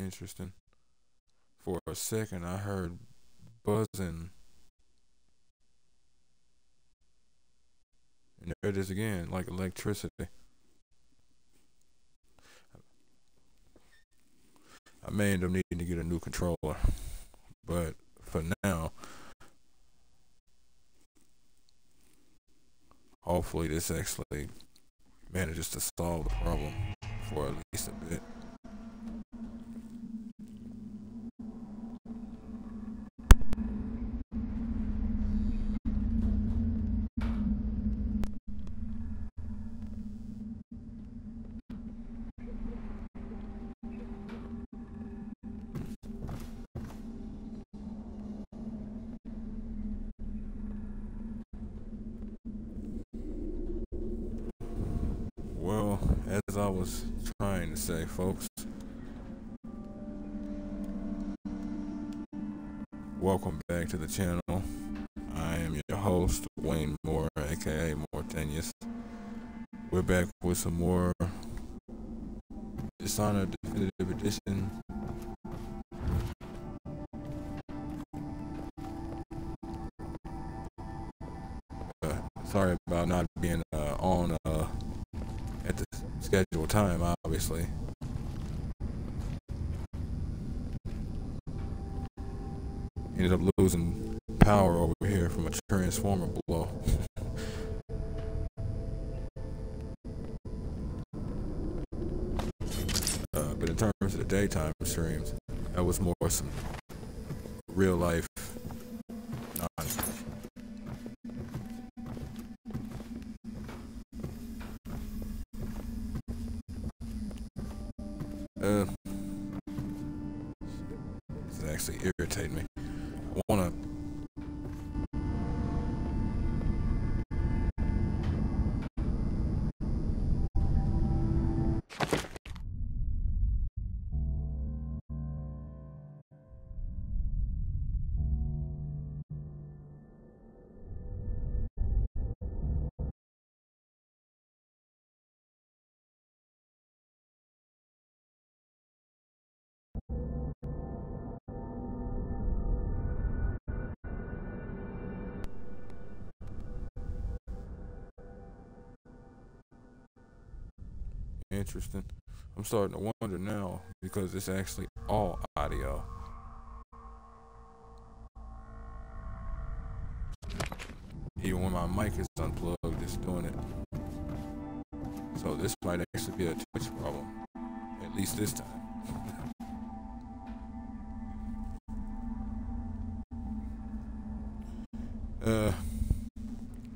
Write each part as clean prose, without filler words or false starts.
Interesting. For a second, I heard buzzing, and there it is again, like electricity. I may end up needing to get a new controller, but for now, hopefully this actually manages to solve the problem for at least a bit. Well, as I was trying to say, folks, welcome back to the channel. I am your host, Wayne Moore, aka Mortenius. We're back with some more Dishonored Definitive Edition. Sorry about not being on at the scheduled time, obviously. Ended up losing power over here from a transformer blow. But in terms of the daytime streams, that was more some real life nonsense. This actually irritating me. I wanna interesting. I'm starting to wonder now because it's actually all audio. Even when my mic is unplugged, it's doing it. So this might actually be a Twitch problem, at least this time.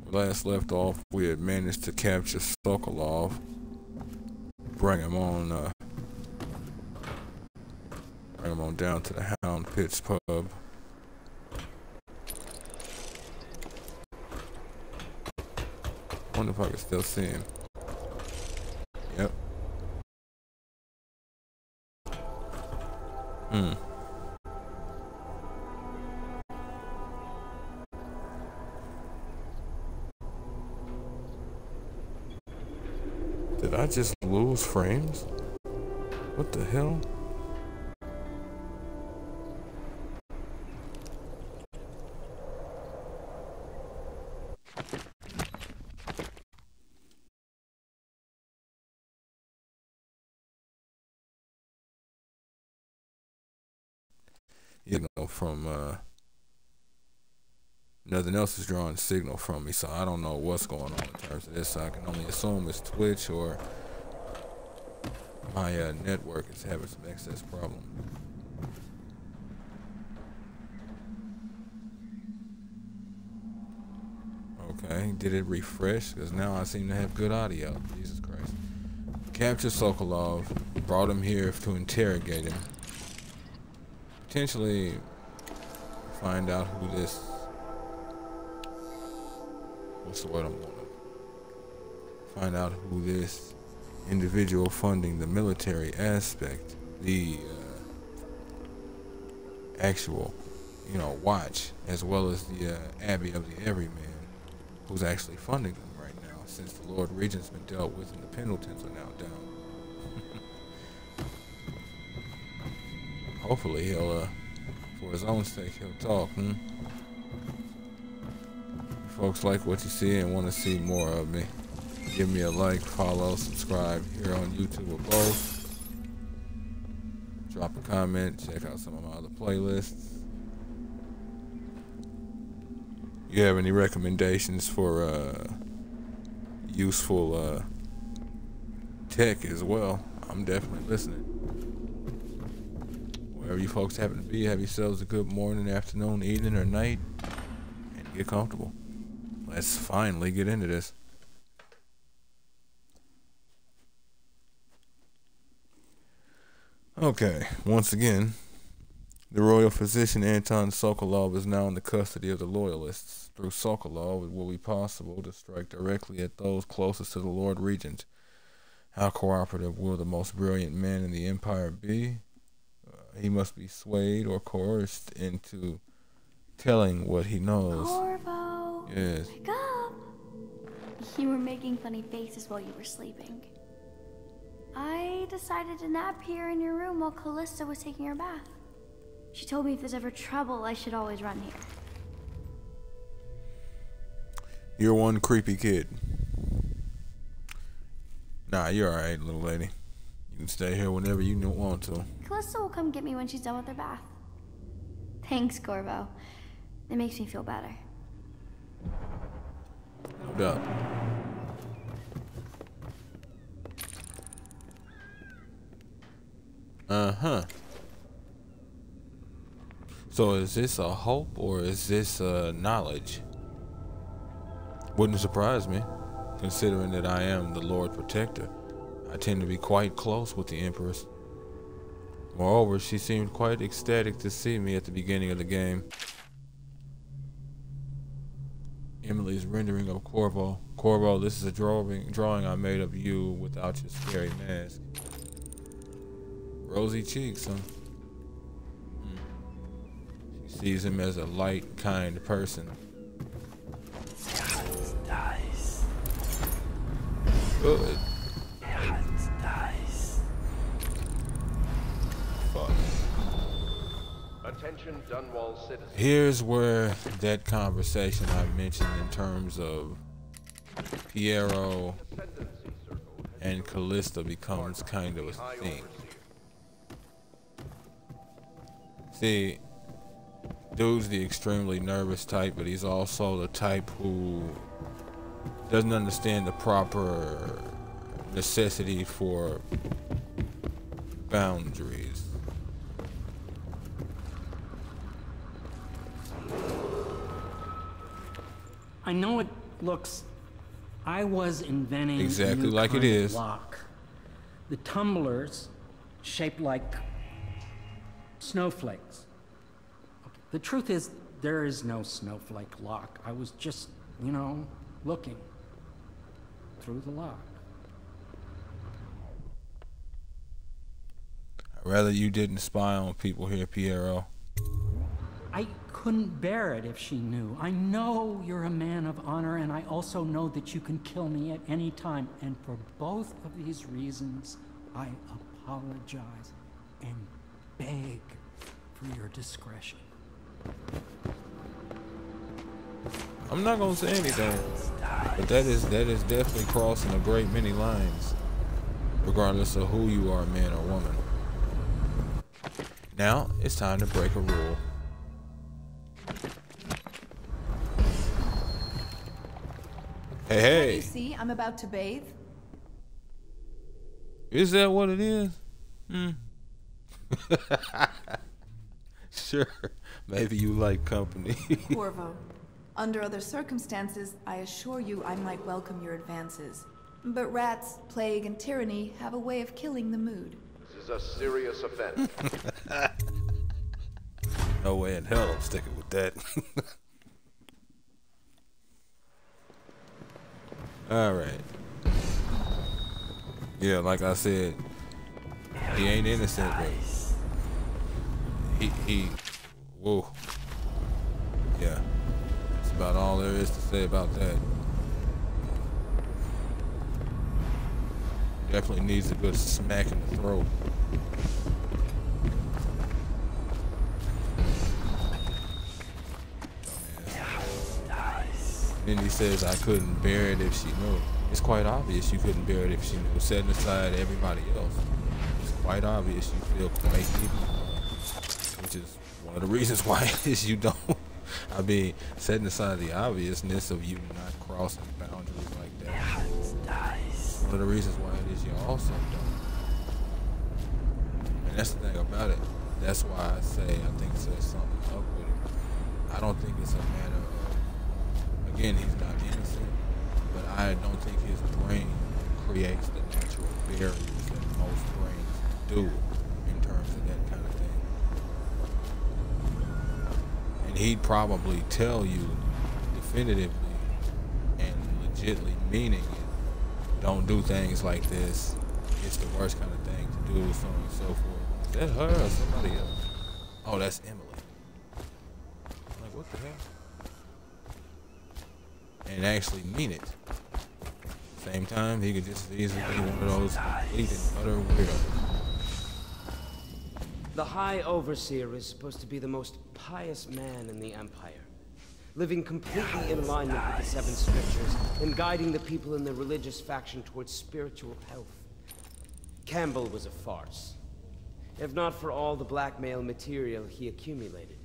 Last left off, we had managed to capture Sokolov, bring him on down to the Hound Pits pub. Wonder if I can still see him. Yep. Did I just lose frames? What the hell? You know, from nothing else is drawing signal from me, so I don't know what's going on in terms of this. I can only assume it's Twitch or my network is having some excess problem. Okay, did it refresh? Because now I seem to have good audio. Jesus Christ. Captured Sokolov, brought him here to interrogate him. Potentially find out who this, what's the word I'm gonna, find out who this individual funding the military aspect, the actual, you know, watch, as well as the Abbey of the Everyman, who's actually funding them right now, since the Lord Regent's been dealt with and the Pendletons are now down. Hopefully he'll, for his own sake, he'll talk. If folks like what you see and want to see more of me, give me a like, follow, subscribe here on YouTube or both. Drop a comment, check out some of my other playlists. You have any recommendations for useful tech as well? I'm definitely listening. Wherever you folks happen to be, have yourselves a good morning, afternoon, evening, or night, and get comfortable. Let's finally get into this. Okay, once again, the royal physician Anton Sokolov is now in the custody of the loyalists. Through Sokolov, it will be possible to strike directly at those closest to the Lord Regent. How cooperative will the most brilliant man in the Empire be? He must be swayed or coerced into telling what he knows. Corvo! Yes. Wake up! You were making funny faces while you were sleeping. I decided to nap here in your room while Callista was taking her bath. She told me if there's ever trouble, I should always run here. You're one creepy kid. Nah, you're alright, little lady. You can stay here whenever you want to. Callista will come get me when she's done with her bath. Thanks, Corvo. It makes me feel better. No doubt. So is this a hope or is this knowledge? Wouldn't surprise me, considering that I am the Lord Protector. I tend to be quite close with the Empress. Moreover, she seemed quite ecstatic to see me at the beginning of the game. Emily's rendering of Corvo. Corvo, this is a drawing I made of you without your scary mask. Rosy cheeks, huh? She sees him as a light, kind person. Good. Fuck. Attention, Dunwall citizens. Here's where that conversation I mentioned in terms of Piero and Callista becomes kind of a thing. See, dude's the extremely nervous type, but he's also the type who doesn't understand the proper necessity for boundaries. I know it looks... I was inventing exactly a new like kind it of is. lock. The tumblers shaped like snowflakes. Okay. The truth is, there is no snowflake lock. I was just, you know, looking through the lock. I'd rather you didn't spy on people here, Piero. I couldn't bear it if she knew. I know you're a man of honor, and I also know that you can kill me at any time. And for both of these reasons, I apologize and beg for your discretion. I'm not gonna say anything, but that is definitely crossing a great many lines, regardless of who you are, man or woman. Now it's time to break a rule. Hey, hey! You see, I'm about to bathe. Is that what it is? Sure. Maybe you like company. Corvo, under other circumstances, I assure you I might welcome your advances. But rats, plague, and tyranny have a way of killing the mood. This is a serious offense. No way in hell I'm sticking with that. Alright. Yeah, like I said, he ain't innocent, but he whoa. Yeah. That's about all there is to say about that. Definitely needs a good smack in the throat. And then he says, I couldn't bear it if she knew. It's quite obvious you couldn't bear it if she knew. Setting aside everybody else, it's quite obvious you feel quite deeply, which is one of the reasons why it is you don't. I mean, setting aside the obviousness of you not crossing boundaries like that. One of the reasons why it is you also don't. And that's the thing about it. That's why I say I think there's something up with it. I don't think it's a matter of, again, he's not innocent, but I don't think his brain creates the natural barriers that most brains do in terms of that kind of thing. And he'd probably tell you definitively and legitly meaning it, don't do things like this. It's the worst kind of thing to do, so on and so forth. Is that her or somebody else? Oh, that's Emily. I'm like, what the hell? And actually mean it. Same time, he could just as easily be one of those complete and utter weirdos. The High Overseer is supposed to be the most pious man in the Empire, living completely in alignment with the Seven Scriptures and guiding the people in the religious faction towards spiritual health. Campbell was a farce. If not for all the blackmail material he accumulated,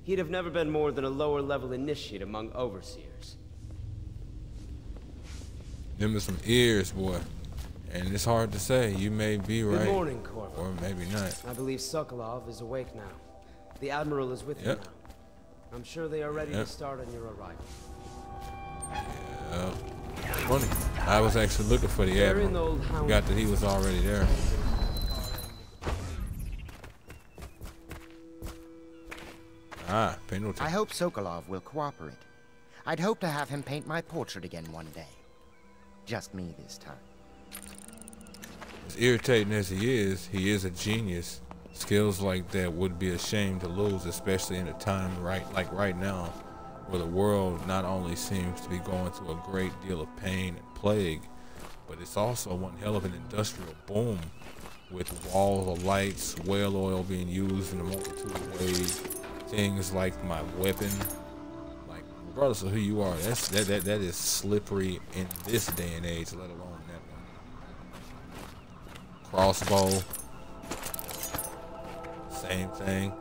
he'd have never been more than a lower-level initiate among overseers. Them are some ears, boy. And it's hard to say. You may be right. Good morning, Corvo. Or maybe not. I believe Sokolov is awake now. The Admiral is with him now. I'm sure they are ready to start on your arrival. Yeah. Funny. I was actually looking for the Admiral. Forgot that he was already there. Ah, penalty. I hope Sokolov will cooperate. I'd hope to have him paint my portrait again one day. Just me this time. As irritating as he is a genius. Skills like that would be a shame to lose, especially in a time like right now, where the world not only seems to be going through a great deal of pain and plague, but it's also one hell of an industrial boom, with walls of lights, whale oil being used in a multitude of ways, things like my weapon. Like, regardless of who you are, that is slippery in this day and age, let alone that one. Crossbow, same thing.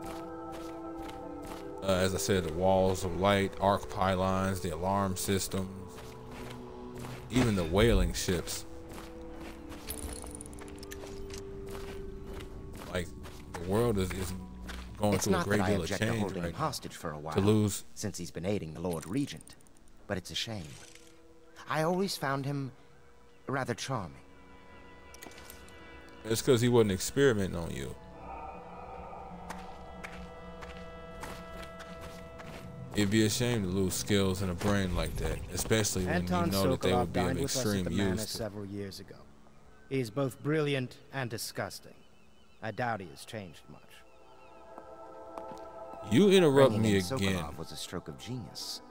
As I said, the walls of light, arc pylons, the alarm systems, even the whaling ships. Like, the world is going through a great deal of change right hostage for a while, to lose, since he's been aiding the Lord Regent, but it's a shame. I always found him rather charming. It's because he wasn't experimenting on you. It'd be a shame to lose skills and a brain like that, especially when you know that they would be of extreme use. Several years ago. He is both brilliant and disgusting. I doubt he has changed much. You interrupt Bringing me in again. Sokolov was a stroke of genius.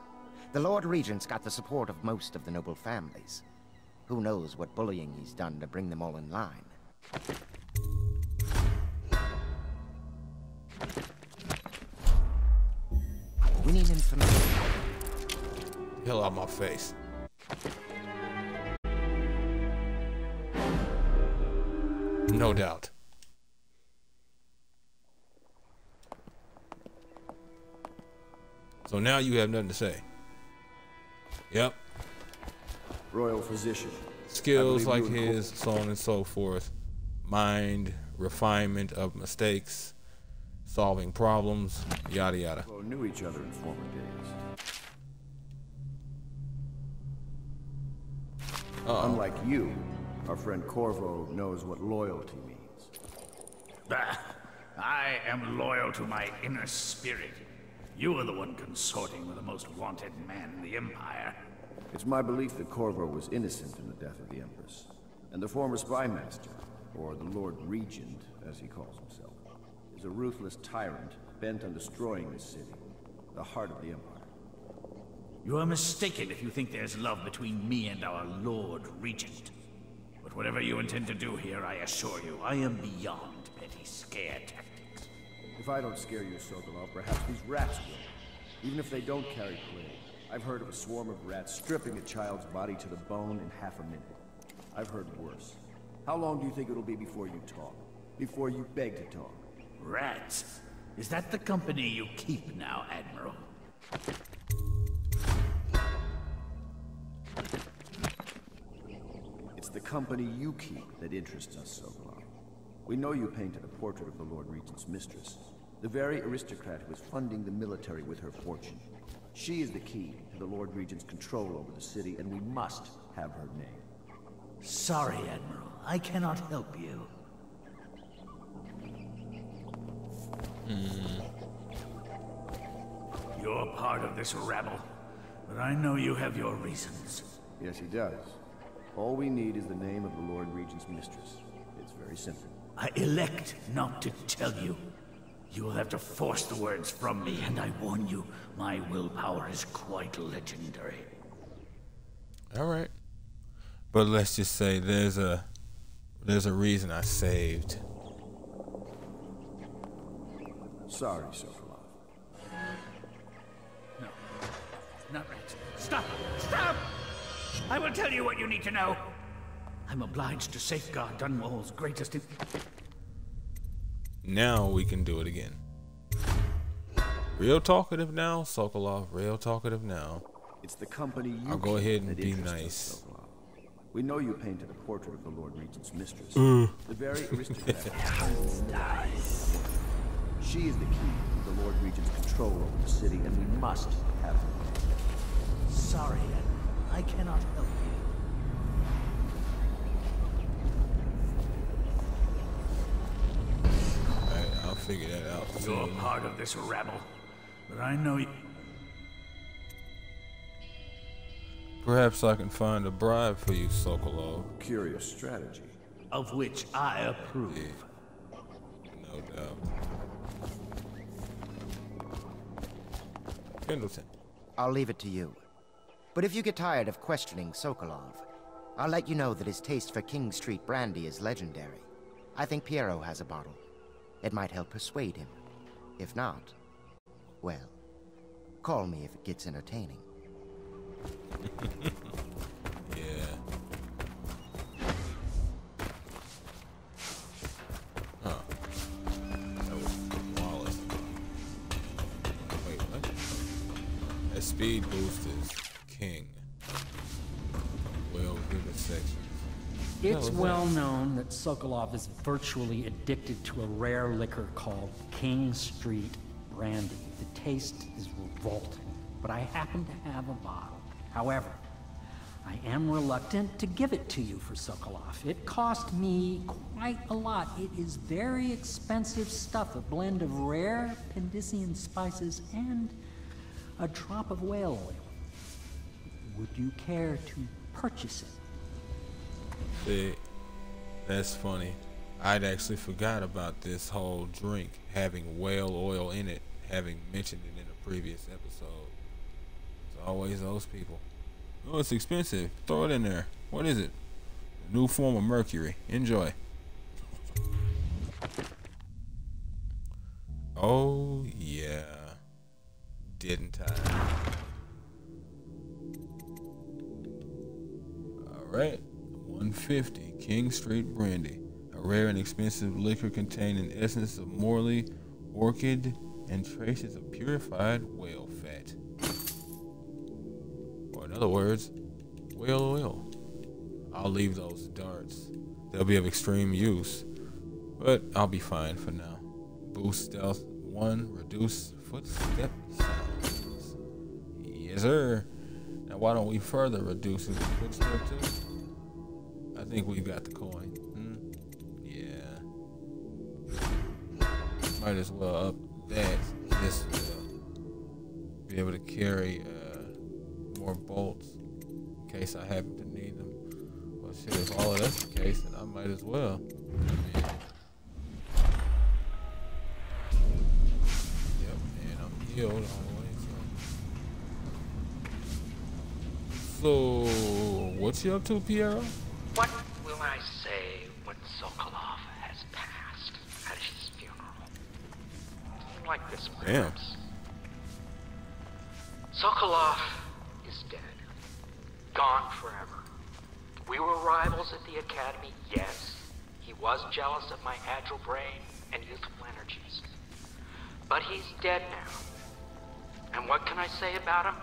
The Lord Regent's got the support of most of the noble families. Who knows what bullying he's done to bring them all in line. Winning information. Hell out of my face. No doubt. So now you have nothing to say. Yep. Royal physician. Skills like his, so on and so forth. Mind, refinement of mistakes, solving problems, yada yada. Well, knew each other in former days. Unlike you, our friend Corvo knows what loyalty means. Bah! I am loyal to my inner spirit. You are the one consorting with the most wanted man in the Empire. It's my belief that Corvo was innocent in the death of the Empress, and the former spy master, or the Lord Regent, as he calls himself, is a ruthless tyrant bent on destroying this city, the heart of the Empire. You are mistaken if you think there's love between me and our Lord Regent. But whatever you intend to do here, I assure you, I am beyond petty scare tactics. If I don't scare you, Sokolov, perhaps these rats will, even if they don't carry plague. I've heard of a swarm of rats stripping a child's body to the bone in half a minute. I've heard worse. How long do you think it'll be before you talk? Before you beg to talk? Rats? Is that the company you keep now, Admiral? It's the company you keep that interests us, Sokolov. We know you painted a portrait of the Lord Regent's mistress, the very aristocrat who is funding the military with her fortune. She is the key to the Lord Regent's control over the city, and we must have her name. Sorry, Admiral. I cannot help you. You're part of this rabble, but I know you have your reasons. Yes, he does. All we need is the name of the Lord Regent's mistress. It's very simple. I elect not to tell you. You will have to force the words from me, and I warn you, my willpower is quite legendary. All right. But let's just say there's a reason I saved. Sorry, Sokolov. No. Not rats. Stop! Stop! I will tell you what you need to know. I'm obliged to safeguard Dunwall's greatest... Now we can do it again. Real talkative now, Sokolov. Real talkative now. It's the company you I'll go ahead and that be interests us, nice. Sokolov. We know you painted a portrait of the Lord Regent's mistress, the very aristocrat. She is the key to the Lord Regent's control over the city, and we must have her. Sorry, Admiral. I cannot help you. Alright, I'll figure that out You're soon. part of this rabble, but I know you... Perhaps I can find a bribe for you, Sokolov. Curious strategy. Of which I approve. No doubt. Pendleton. I'll leave it to you. But if you get tired of questioning Sokolov, I'll let you know that his taste for King Street brandy is legendary. I think Piero has a bottle. It might help persuade him. If not, well, call me if it gets entertaining. Yeah. Huh. That was Wallace. Wait, what? That speed boost is king. Well, vivid sections. It's well known that Sokolov is virtually addicted to a rare liquor called King Street brandy. The taste is revolting, but I happen to have a bottle. However, I am reluctant to give it to you for Sokolov. It cost me quite a lot. It is very expensive stuff, a blend of rare Pendician spices and a drop of whale oil. Would you care to purchase it? See, that's funny. I'd actually forgot about this whole drink having whale oil in it, having mentioned it in a previous episode. It's always those people. Oh, it's expensive. Throw it in there. What is it? A new form of mercury. Enjoy. Oh, yeah. Didn't I? Alright. 150 King Street Brandy, a rare and expensive liquor containing essence of Morley, orchid, and traces of purified whale fat. Or in other words, whale oil. I'll leave those darts. They'll be of extreme use, but I'll be fine for now. Boost stealth 1, reduce footstep sounds. Yes, sir. Now why don't we further reduce his footstep too? I think we've got the coin. Yeah. Might as well up that. This will be able to carry more bolts in case I happen to need them. Well, shit, if all of that's the case, then I might as well. Yep, and I'm healed all the way. So, what's you up to, Piero? What will I say when Sokolov has passed at his funeral? Like this, perhaps. Sokolov is dead. Gone forever. We were rivals at the academy, yes. He was jealous of my agile brain and youthful energies. But he's dead now. And what can I say about him?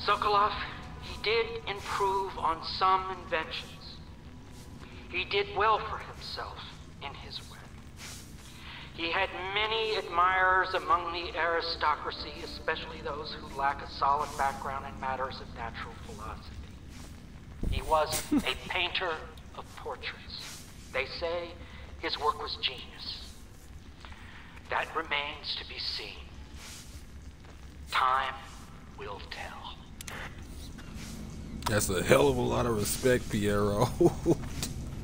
Sokolov, he did improve on some inventions. He did well for himself in his way. He had many admirers among the aristocracy, especially those who lack a solid background in matters of natural philosophy. He was a painter of portraits. They say his work was genius. That remains to be seen. Time will tell. That's a hell of a lot of respect, Piero.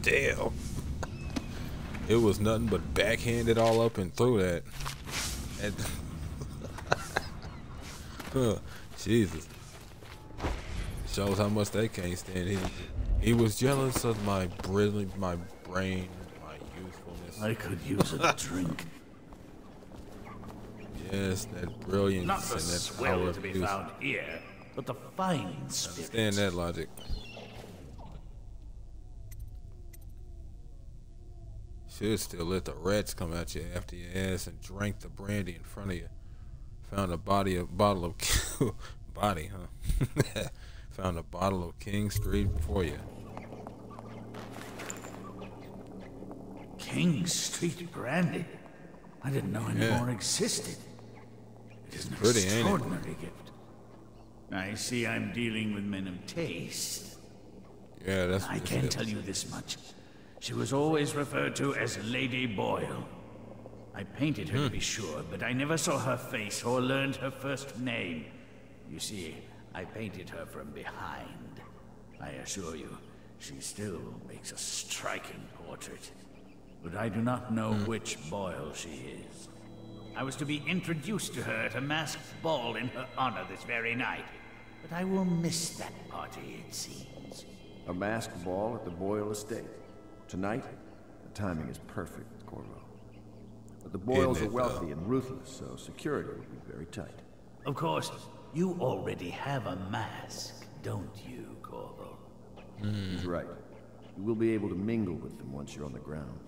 Damn. It was nothing but backhanded all up and through that. Jesus. Shows how much they can't stand. He was jealous of my brain, my youthfulness. I could use a drink. Yes, that brilliance Not the and that swell power to of be youth. found here, but the fine spirit. Understand that logic. Should still let the rats come at you after your ass and drank the brandy in front of you. Found a bottle of body, huh? Found a bottle of King Street before you. King Street brandy? I didn't know any more existed. It is an pretty, ain't it? extraordinary gift. I see I'm dealing with men of taste. Yeah, that's I what can it tell is. you this much. She was always referred to as Lady Boyle. I painted her to be sure, but I never saw her face or learned her first name. You see, I painted her from behind. I assure you, she still makes a striking portrait. But I do not know which Boyle she is. I was to be introduced to her at a masked ball in her honor this very night. But I will miss that party, it seems. A masked ball at the Boyle estate. Tonight? The timing is perfect, Corvo. But the Boyles are wealthy and ruthless, so security will be very tight. Of course, you already have a mask, don't you, Corvo? He's right. You will be able to mingle with them once you're on the grounds.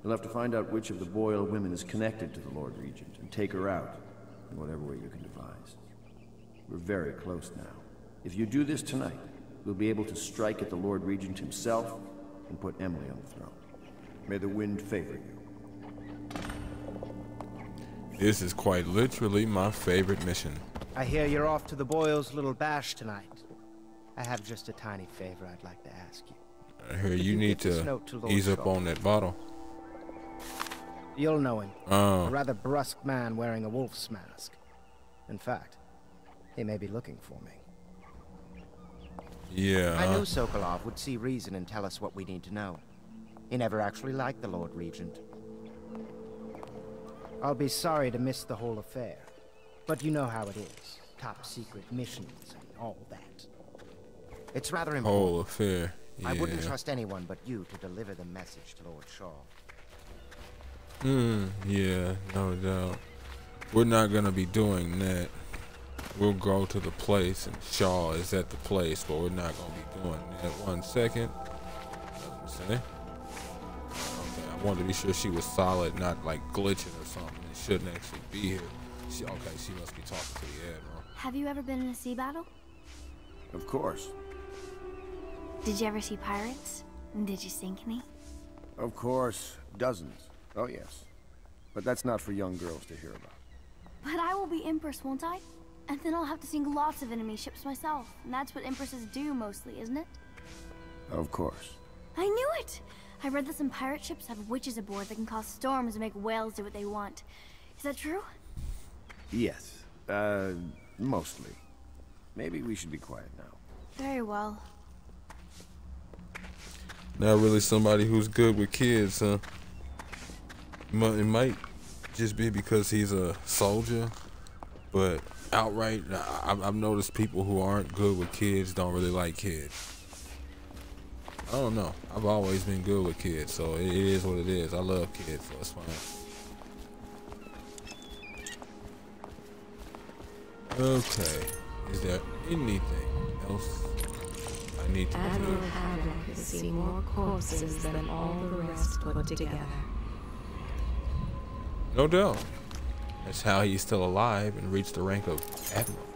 You'll have to find out which of the Boyle women is connected to the Lord Regent and take her out in whatever way you can devise. We're very close now. If you do this tonight, we'll be able to strike at the Lord Regent himself and put Emily on the throne. May the wind favor you. This is quite literally my favorite mission. I hear you're off to the Boyles' little bash tonight. I have just a tiny favor I'd like to ask you. I hear Could you need get this to note to Lord ease up Shaw? on that bottle. You'll know him. A rather brusque man wearing a wolf's mask. In fact, he may be looking for me. Yeah. I knew Sokolov would see reason and tell us what we need to know. He never actually liked the Lord Regent. I'll be sorry to miss the whole affair. But you know how it is. Top secret missions and all that. It's rather important. Whole affair. Yeah. I wouldn't trust anyone but you to deliver the message to Lord Shaw. Yeah, no doubt. We're not gonna be doing that. We'll go to the place and Shaw is at the place, but we're not gonna be doing that. 1 second. Say. Okay, I wanted to be sure she was solid, not like glitching or something. It shouldn't actually be here. She must be talking to the Admiral. Have you ever been in a sea battle? Of course. Did you ever see pirates? And did you sink any? Of course. Dozens. Oh, yes. But that's not for young girls to hear about. But I will be Empress, won't I? And then I'll have to sink lots of enemy ships myself. And that's what Empresses do mostly, isn't it? Of course. I knew it! I read that some pirate ships have witches aboard that can cause storms and make whales do what they want. Is that true? Yes. Mostly. Maybe we should be quiet now. Very well. Not really somebody who's good with kids, huh? It might just be because he's a soldier, but outright, I've noticed people who aren't good with kids don't really like kids. I don't know. I've always been good with kids, so it is what it is. I love kids, so it's fine. Okay. Is there anything else I need to do? Admiral Haddock has seen more corpses than all the rest put together. No doubt. That's how he's still alive and reached the rank of Admiral.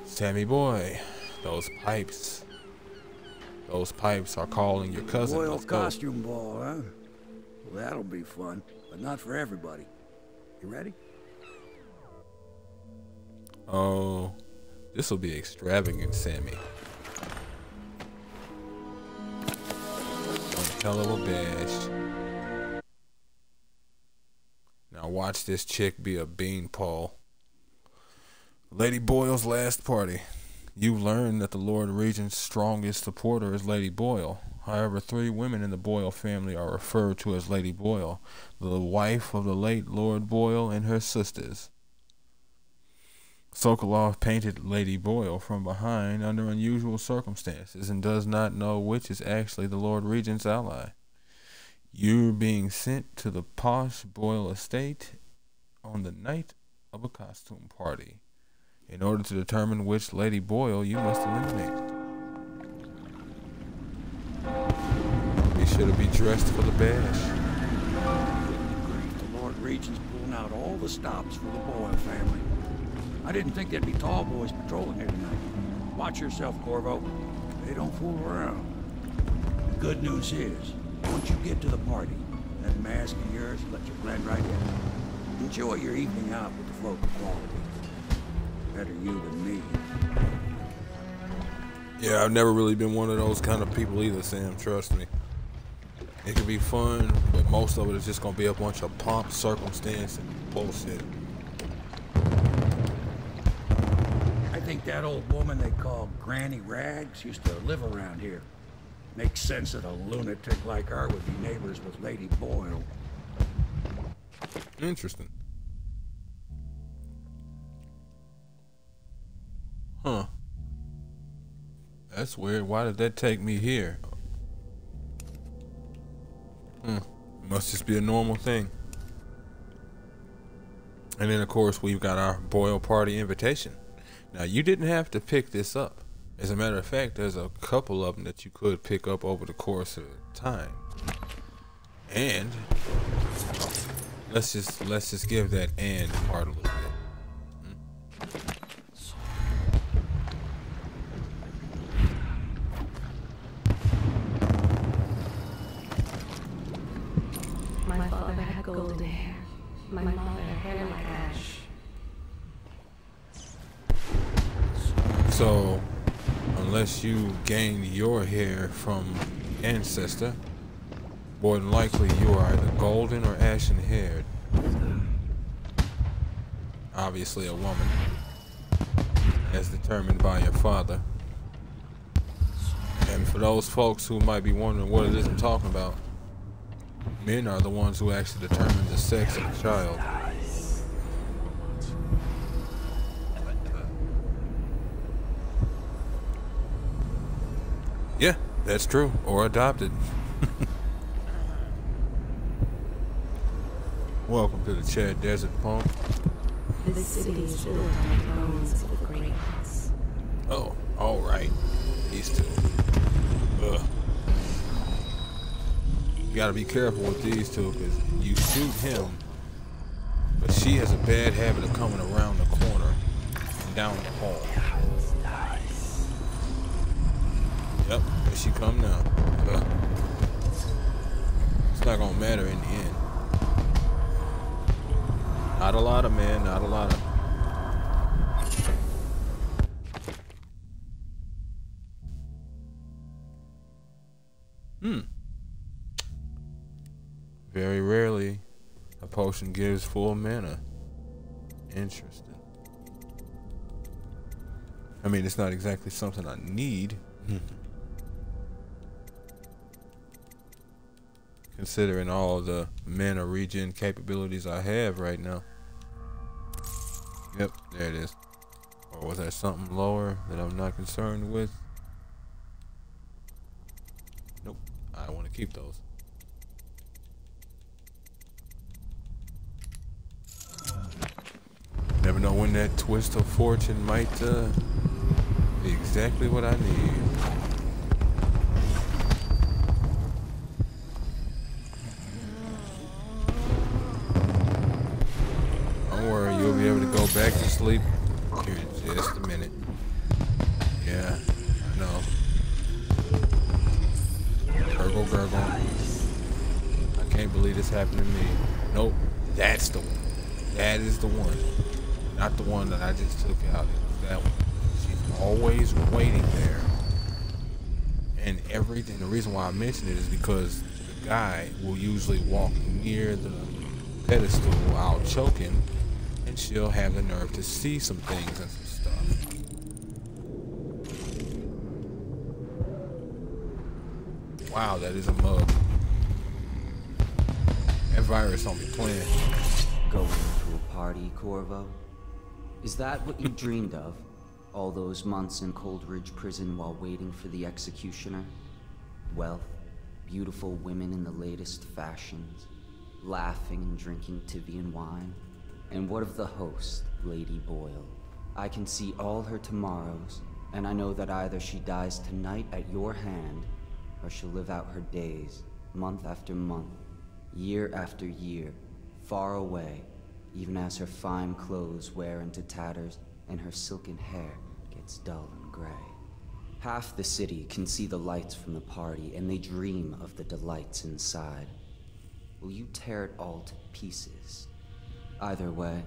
Sammy boy, those pipes. Those pipes are calling your cousin. Royal costume ball, huh? Well, that'll be fun, but not for everybody. You ready? Oh, this will be extravagant, Sammy. Don't tell her we'll bash. Now watch this chick be a beanpole. Lady Boyle's last party. You learn that the Lord Regent's strongest supporter is Lady Boyle. However, 3 women in the Boyle family are referred to as Lady Boyle, the wife of the late Lord Boyle and her sisters. Sokolov painted Lady Boyle from behind under unusual circumstances and does not know which is actually the Lord Regent's ally. You're being sent to the posh Boyle estate on the night of a costume party. In order to determine which Lady Boyle you must eliminate. Be sure to be dressed for the bash. The Lord Regent's pulling out all the stops for the Boyle family. I didn't think there'd be tall boys patrolling here tonight. Watch yourself, Corvo. They don't fool around. The good news is, once you get to the party, that mask of yours will let you blend right in. Enjoy your evening out with the local quality. Better you than me. Yeah, I've never really been one of those kind of people either, Sam. Trust me. It can be fun, but most of it is just going to be a bunch of pomp, circumstance, and bullshit. I think that old woman they call Granny Rags used to live around here. Makes sense that a lunatic like her would be neighbors with Lady Boyle. Interesting. Huh. That's weird. Why did that take me here? Must just be a normal thing. And then, of course, we've got our Boyle party invitation. Now, you didn't have to pick this up. As a matter of fact, there's a couple of them that you could pick up over the course of time. And let's just give that "and" part a little bit. My father had golden hair. My mother hair like ash. So, unless you gained your hair from ancestor, more than likely you are either golden or ashen haired. Obviously a woman, as determined by your father. And for those folks who might be wondering what it is I'm talking about, men are the ones who actually determine the sex of the child. Yeah, that's true. Or adopted. Welcome to the Chad Desert, Punk. This city is built on the bones of the great ones. Oh, alright. These two. Ugh. You gotta be careful with these two, because you shoot him, but she has a bad habit of coming around the corner and down the hall. Yep, here she come now. Ugh. It's not gonna matter in the end. Not a lot of men, not a lot of. Very rarely a potion gives full mana. Interesting. I mean, it's not exactly something I need. Considering all the mana regen capabilities I have right now. Yep, there it is. Or was that something lower that I'm not concerned with? Nope, I want to keep those. Never know when that twist of fortune might be exactly what I need. Don't worry, you'll be able to go back to sleep here in just a minute. Yeah, I know. Gurgle, gurgle. I can't believe this happened to me. Nope, that's the one. That is the one. Not the one that I just took out. It was that one. She's always waiting there. And everything. The reason why I mention it is because the guy will usually walk near the pedestal. I'll choke him, and she'll have the nerve to see some things and some stuff. Wow, that is a mug. That virus don't be playing. Going to a party, Corvo? Is that what you dreamed of? All those months in Coldridge Prison while waiting for the executioner? Wealth, beautiful women in the latest fashions, laughing and drinking Tivian wine? And what of the host, Lady Boyle? I can see all her tomorrows, and I know that either she dies tonight at your hand, or she'll live out her days, month after month, year after year, far away, even as her fine clothes wear into tatters and her silken hair gets dull and gray. Half the city can see the lights from the party, and they dream of the delights inside. Will you tear it all to pieces? Either way,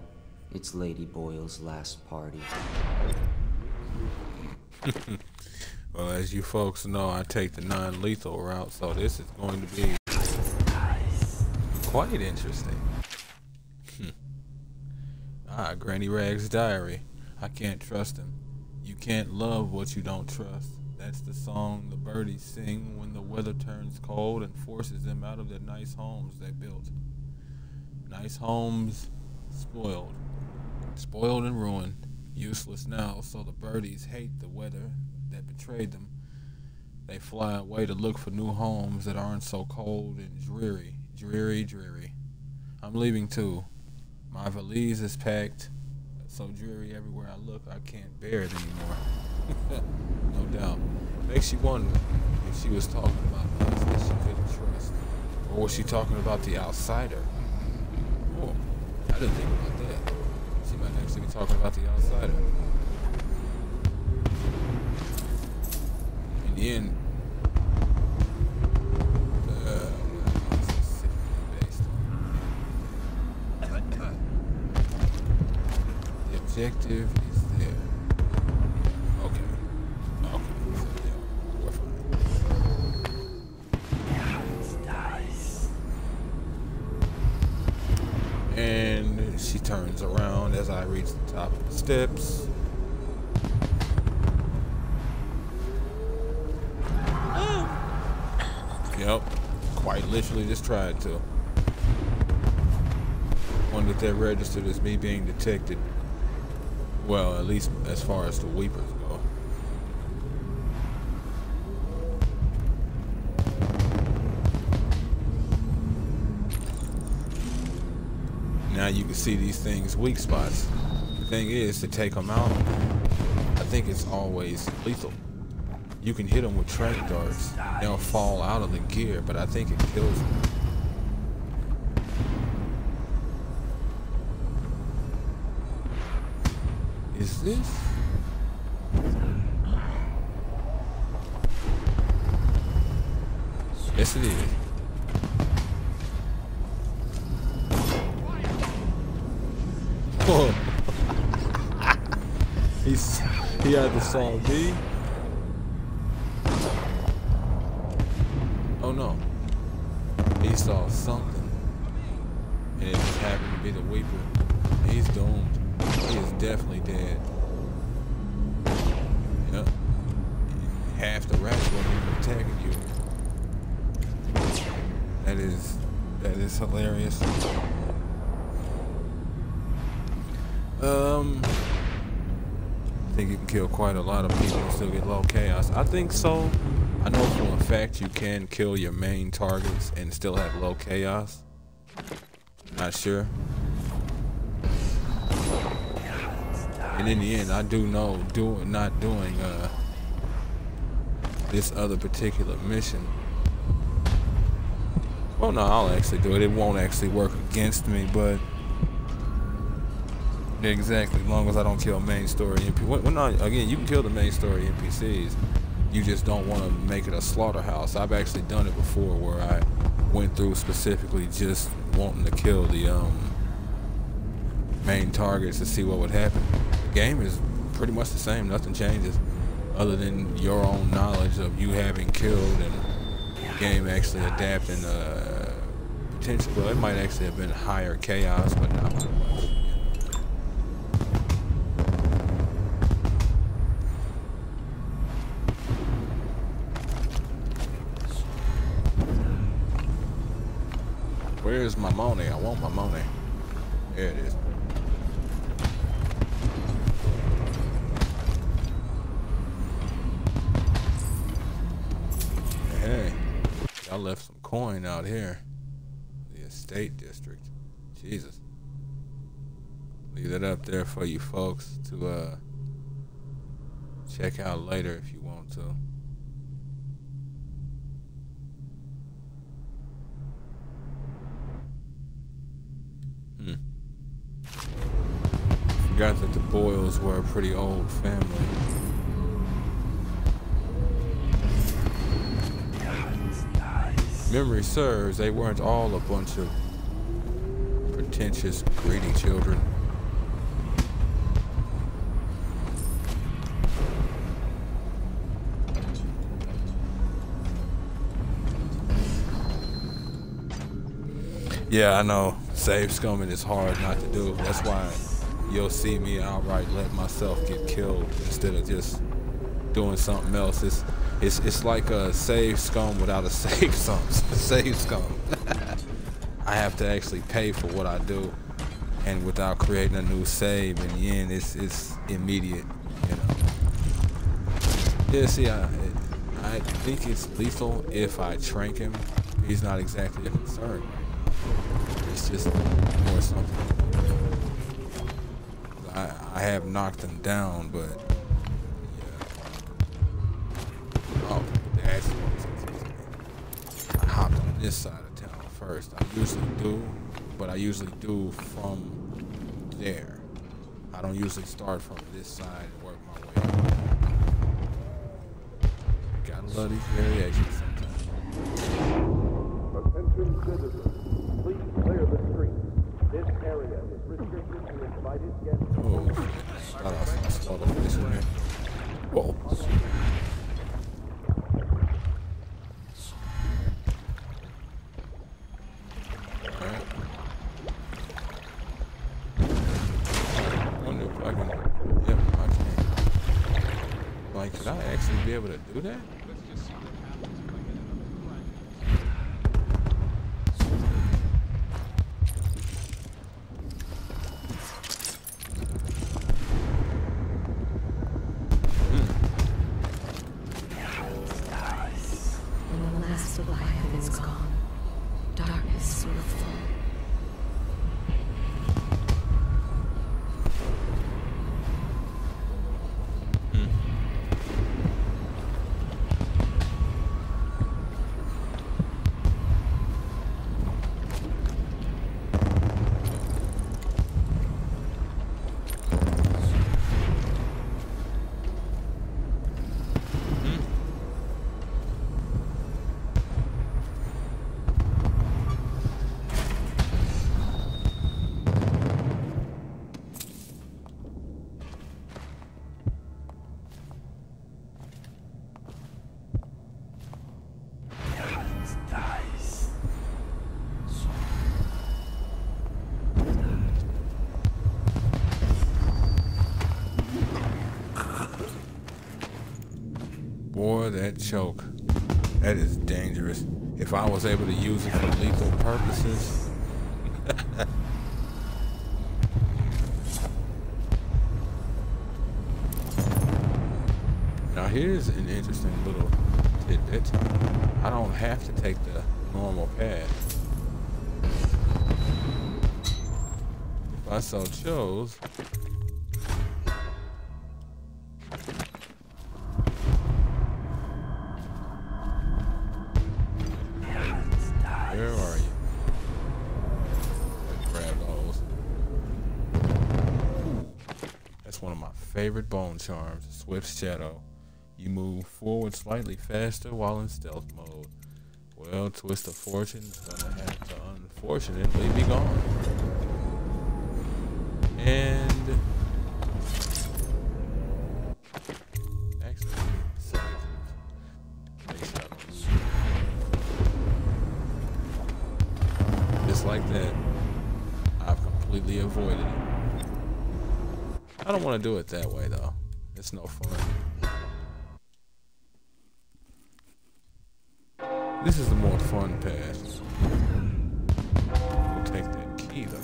it's Lady Boyle's last party. Well, as you folks know, I take the non-lethal route, so this is going to be quite interesting. Granny Rag's diary. I can't trust him. You can't love what you don't trust. That's the song the birdies sing when the weather turns cold and forces them out of their nice homes they built. Nice homes spoiled. Spoiled and ruined. Useless now, so the birdies hate the weather that betrayed them. They fly away to look for new homes that aren't so cold and dreary. Dreary, dreary. I'm leaving too. My valise is packed. It's so dreary everywhere I look, I can't bear it anymore. No doubt. Makes you wonder if she was talking about us that she couldn't trust. Or was she talking about the outsider? Oh, I didn't think about that. She might actually be talking about the outsider. In the end, objective is there. Okay. Okay. So, yeah, we're fine. And she turns around as I reach the top of the steps. Yep. Quite literally just tried to. Wonder if that registered as me being detected. Well, at least as far as the Weepers go. Now you can see these things' weak spots. The thing is, to take them out, I think it's always lethal. You can hit them with track darts. They'll fall out of the gear, but I think it kills them. Is this? Yes, it is. Oh. He either saw me. Oh no. He saw something. And it just happened to be the Weeper. He's doomed. He is definitely dead. Yep. Half the rats weren't even attacking you. That is hilarious. I think you can kill quite a lot of people and still get low chaos. I think so. I know for a fact you can kill your main targets and still have low chaos. Not sure. And in the end, I do know not doing this other particular mission. Well, no, I'll actually do it. It won't actually work against me, but exactly, as long as I don't kill main story NPCs. Well, no, again, you can kill the main story NPCs. You just don't want to make it a slaughterhouse. I've actually done it before where I went through specifically just wanting to kill the main targets to see what would happen. The game is pretty much the same. Nothing changes other than your own knowledge of you having killed and the game actually adapting potentially. Well, it might actually have been higher chaos, but not too much. Where's my money? I want my money. There it is. Hey, I left some coin out here. The estate district. Jesus. Leave that up there for you folks to check out later if you want to. Forgot that the Boyles were a pretty old family. Memory serves, they weren't all a bunch of pretentious, greedy children. Yeah, I know. Save scumming is hard not to do. That's why you'll see me outright let myself get killed instead of just doing something else. It's like a save scum without a save scum. I have to actually pay for what I do, and without creating a new save. In the end, it's immediate. You know. Yeah. See, I think it's lethal if I trank him. He's not exactly a concern. It's just more something. I have knocked him down, but yeah. Oh, that's what I hopped on this side of town first. I usually do, but I usually do from there. I don't usually start from this side and work my way up. Gotta love these variations sometimes. Attention citizens, please clear the street. This area is restricted to invited guests. Oh, I saw the fish in there. Whoa. Alright. I wonder if I can. Yep, I can. Like, could I actually be able to do that? Boy, that choke. That is dangerous. If I was able to use it for lethal purposes. Now here's an interesting little tidbit. I don't have to take the normal path. If I so chose, That's one of my favorite bone charms, Swift Shadow. You move forward slightly faster while in stealth mode. Well, Twist of Fortune is gonna have to unfortunately be gone. And actually, just like that, I've completely avoided it. I don't want to do it that way though. It's no fun. This is the more fun path. We'll take that key though.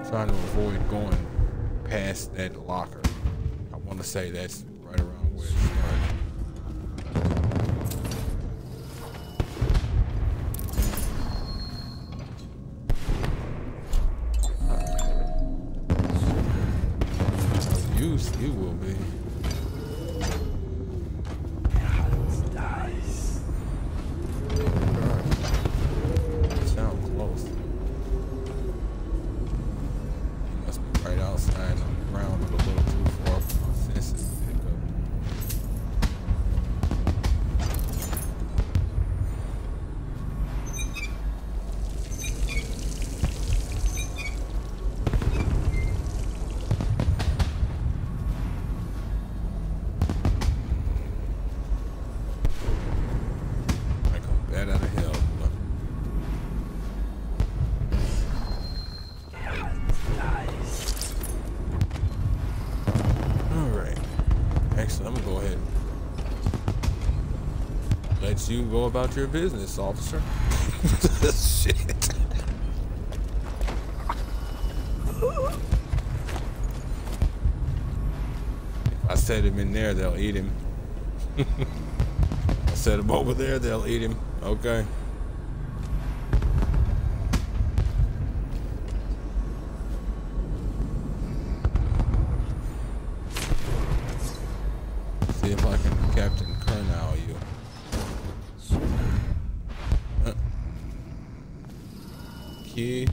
Trying to avoid going past that locker. I want to say that's right around where it started. You will be. Sound close. He must be right outside on the ground, but a little too far for my senses to pick up. Out of hell. Alright. Actually, I'm gonna go ahead and let you go about your business, officer. Shit. If I set him in there, they'll eat him. I set him over there, they'll eat him. Okay. See if I can Captain Kernow you. Key.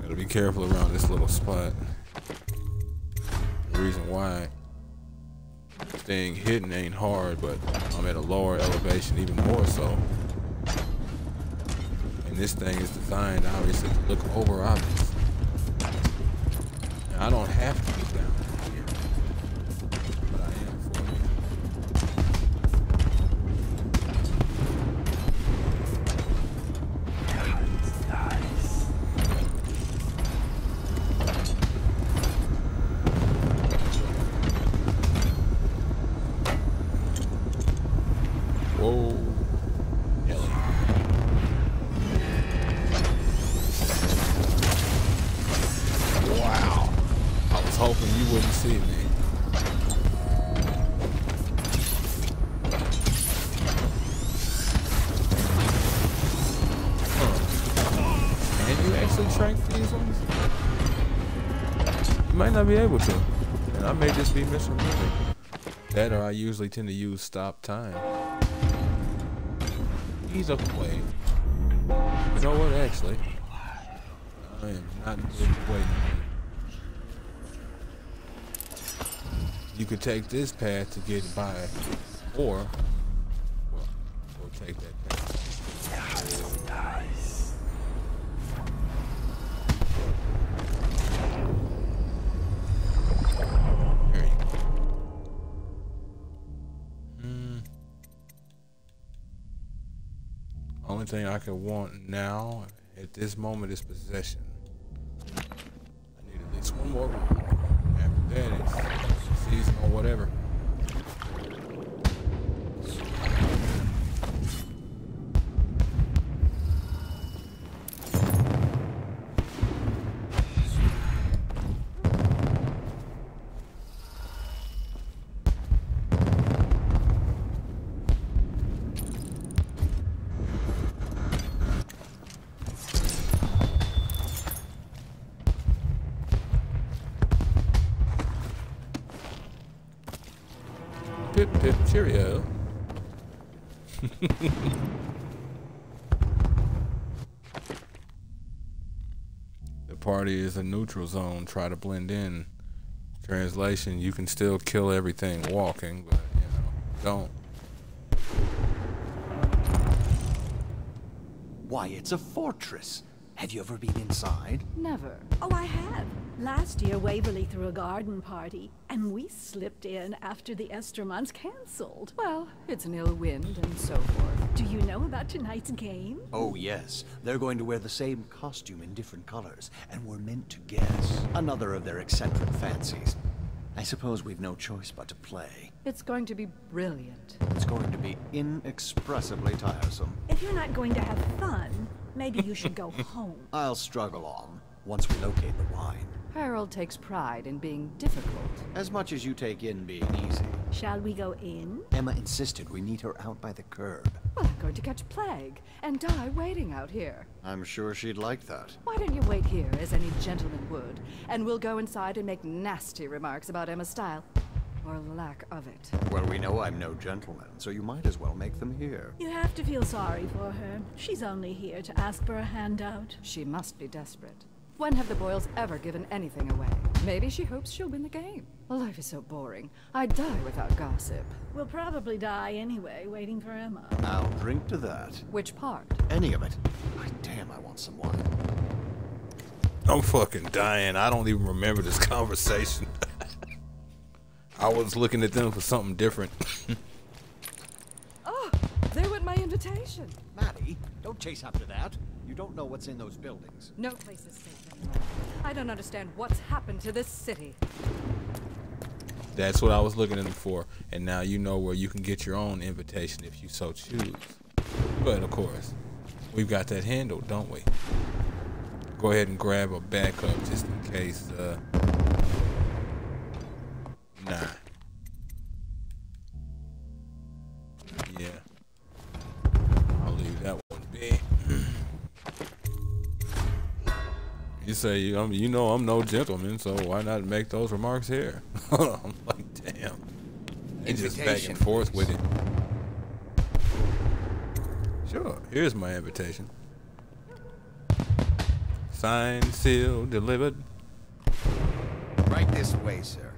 Gotta be careful around this little spot. The reason why staying hidden ain't hard, but I'm at a lower elevation even more so. And this thing is designed obviously to look over objects. Now, I don't have to be down here, but I am for me. Whoa. Ellie. Wow. I was hoping you wouldn't see me. Can you actually trank these ones? You might not be able to. And I may just be misremembering. That or I usually tend to use stop time. He's up way. You know what, actually? I am not waiting. You could take this path to get by, or, well, we'll take that path. There you go. Only thing I could want now, at this moment, is possession. I need at least one more round. After that, it's season or whatever. Pip pip cheerio. The party is a neutral zone. Try to blend in. Translation, you can still kill everything walking, but, you know, don't. Why, it's a fortress. Have you ever been inside? Never. Oh, I have. Last year, Waverly threw a garden party, and we slipped in after the Estermonts cancelled. Well, it's an ill wind and so forth. Do you know about tonight's game? Oh, yes. They're going to wear the same costume in different colors, and we're meant to guess. Another of their eccentric fancies. I suppose we've no choice but to play. It's going to be brilliant. It's going to be inexpressibly tiresome. If you're not going to have fun, maybe you should go home. I'll struggle on, once we locate the wine. Harold takes pride in being difficult. As much as you take in being easy. Shall we go in? Emma insisted we meet her out by the curb. Well, I'm going to catch plague and die waiting out here. I'm sure she'd like that. Why don't you wait here, as any gentleman would, and we'll go inside and make nasty remarks about Emma's style. Or lack of it. Well, we know I'm no gentleman, so you might as well make them here. You have to feel sorry for her. She's only here to ask for a handout. She must be desperate. When have the Boyles ever given anything away? Maybe she hopes she'll win the game. Life is so boring. I'd die without gossip. We'll probably die anyway, waiting for Emma. I'll drink to that. Which part? Any of it. Damn, I want some wine. I'm fucking dying. I don't even remember this conversation. I was looking at them for something different. Oh, there went my invitation. Maddie, don't chase after that. You don't know what's in those buildings. No place is safe anymore. I don't understand what's happened to this city. That's what I was looking at them for. And now you know where you can get your own invitation if you so choose. But of course, we've got that handled, don't we? Go ahead and grab a backup just in case, nah. Yeah. I'll leave that one be. You say, you know I'm no gentleman, so why not make those remarks here? I'm like, damn. They just back and forth with it. Sure, here's my invitation. Signed, sealed, delivered. Right this way, sir.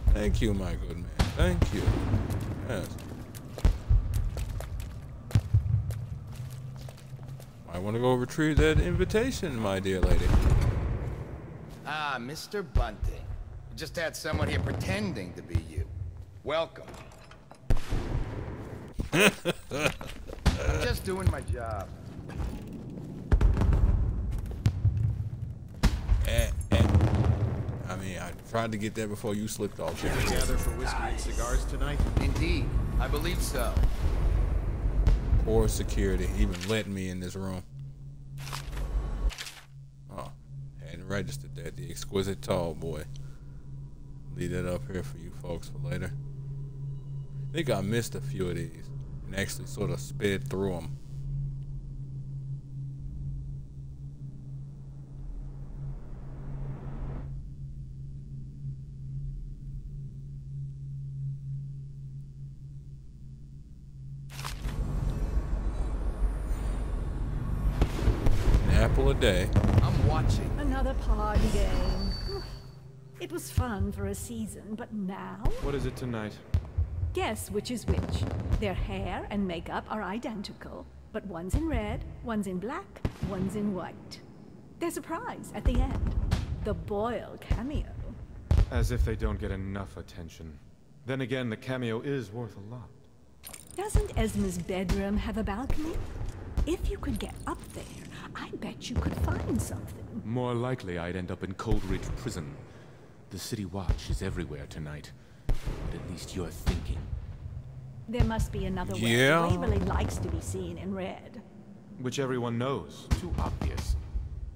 Thank you, my good man. Thank you. Yes. I want to go retrieve that invitation, my dear lady. Ah, Mr. Bunting. Just had someone here pretending to be you. Welcome. I'm just doing my job. I mean, I tried to get there before you slipped off. Should we gather for whiskey and cigars tonight? Indeed, I believe so. Poor security, even letting me in this room. Oh, hadn't registered that. The exquisite tall boy. Leave that up here for you folks for later. I think I missed a few of these and actually sort of sped through them. Apple a day. I'm watching. Another party game. It was fun for a season, but now? What is it tonight? Guess which is which. Their hair and makeup are identical, but one's in red, one's in black, one's in white. There's a prize at the end. The Boyle cameo. As if they don't get enough attention. Then again, the cameo is worth a lot. Doesn't Esma's bedroom have a balcony? If you could get up there, I bet you could find something. More likely I'd end up in Coldridge Prison. The City Watch is everywhere tonight. But at least you're thinking. There must be another way. Yeah. Waverly likes to be seen in red. Which everyone knows. Too obvious.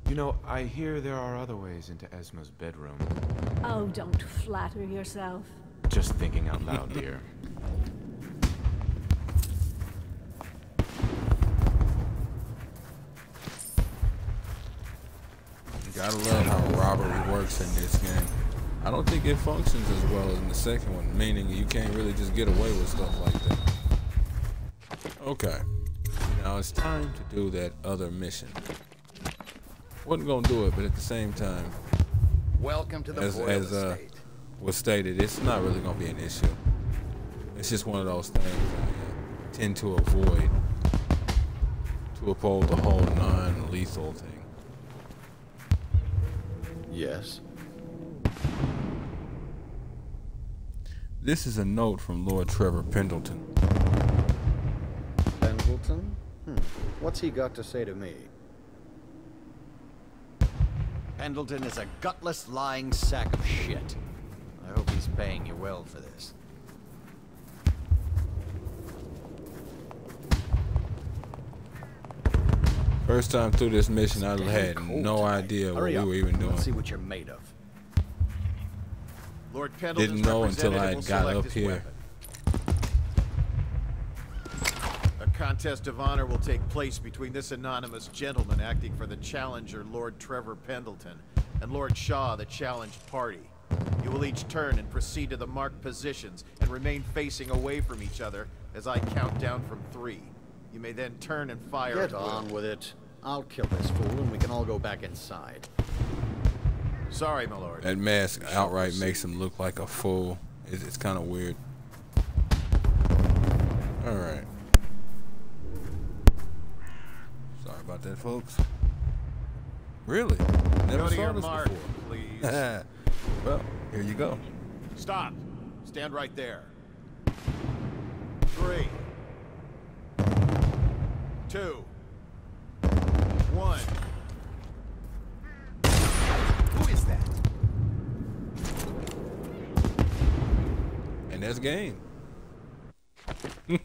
You know, I hear there are other ways into Esma's bedroom. Oh, don't flatter yourself. Just thinking out loud, dear. Gotta love how robbery works in this game. I don't think it functions as well as in the second one, meaning you can't really just get away with stuff like that. Okay. Now it's time to do that other mission. Wasn't gonna do it, but at the same time, Welcome to the as estate. was stated, it's not really gonna be an issue. It's just one of those things I tend to avoid to uphold the whole non-lethal thing. Yes. This is a note from Lord Trevor Pendleton. Pendleton? What's he got to say to me? Pendleton is a gutless, lying sack of shit. I hope he's paying you well for this. First time through this mission, I had no idea what we were even doing. Let's see what you're made of. Lord Pendleton's Didn't know until I representative will got select up his here. weapon. A contest of honor will take place between this anonymous gentleman acting for the challenger, Lord Trevor Pendleton, and Lord Shaw, the challenged party. You will each turn and proceed to the marked positions and remain facing away from each other as I count down from 3. You may then turn and fire Get at will. on with it. I'll kill this fool and we can all go back inside. Sorry, my lord. That mask outright makes him look like a fool. It's kind of weird. Alright. Sorry about that, folks. Really? Never Go to saw your this mark, before. please. Well, here you go. Stop. Stand right there. 3, 2, 1. Who is that? And that's game. The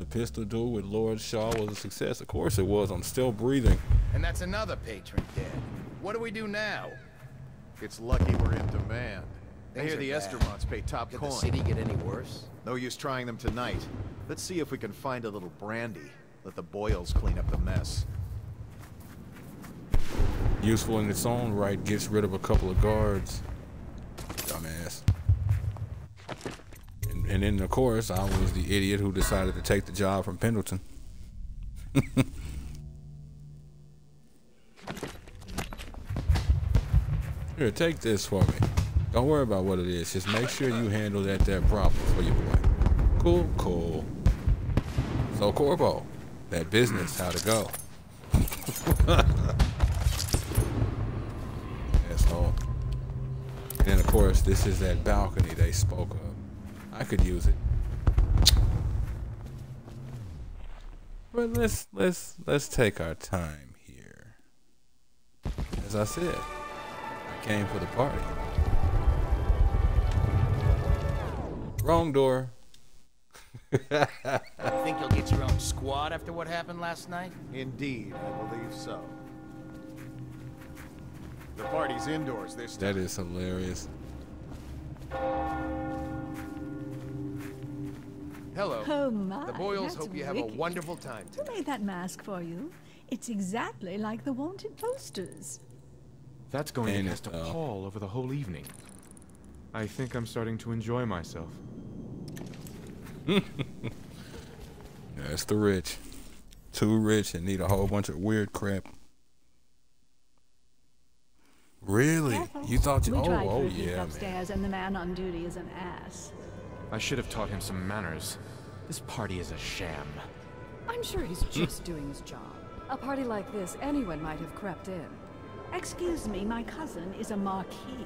pistol duel with Lord Shaw was a success. Of course it was. I'm still breathing. And that's another patron dead. What do we do now? It's lucky we're in demand. I Things hear are the bad. Estermonts pay top Could coin. the city get any worse? No use trying them tonight. Let's see if we can find a little brandy. Let the boils clean up the mess. Useful in its own right, gets rid of a couple of guards. Dumbass. And then, of course, I was the idiot who decided to take the job from Pendleton. Here, take this for me. Don't worry about what it is. Just make sure you handle that problem for your boy. Cool, cool. So, Corvo, that business, how'd it go? Asshole. And then, of course, this is that balcony they spoke of. I could use it. But let's take our time here. As I said, I came for the party. Wrong door. You think you'll get your own squad after what happened last night? Indeed, I believe so. The party's indoors this time. That is hilarious. Hello. Oh my, The Boyles that's hope you have wicked. a wonderful time Who tonight. made that mask for you? It's exactly like the wanted posters. That's going to Ain't cast it, a pall over the whole evening. I think I'm starting to enjoy myself. That's the rich. Too rich and need a whole bunch of weird crap. Really? Careful. You thought you... We tried Oh, for a peek yeah, man. upstairs, and the man on duty is an ass. I should have taught him some manners. This party is a sham. I'm sure he's just doing his job. A party like this, anyone might have crept in. Excuse me, my cousin is a marquis.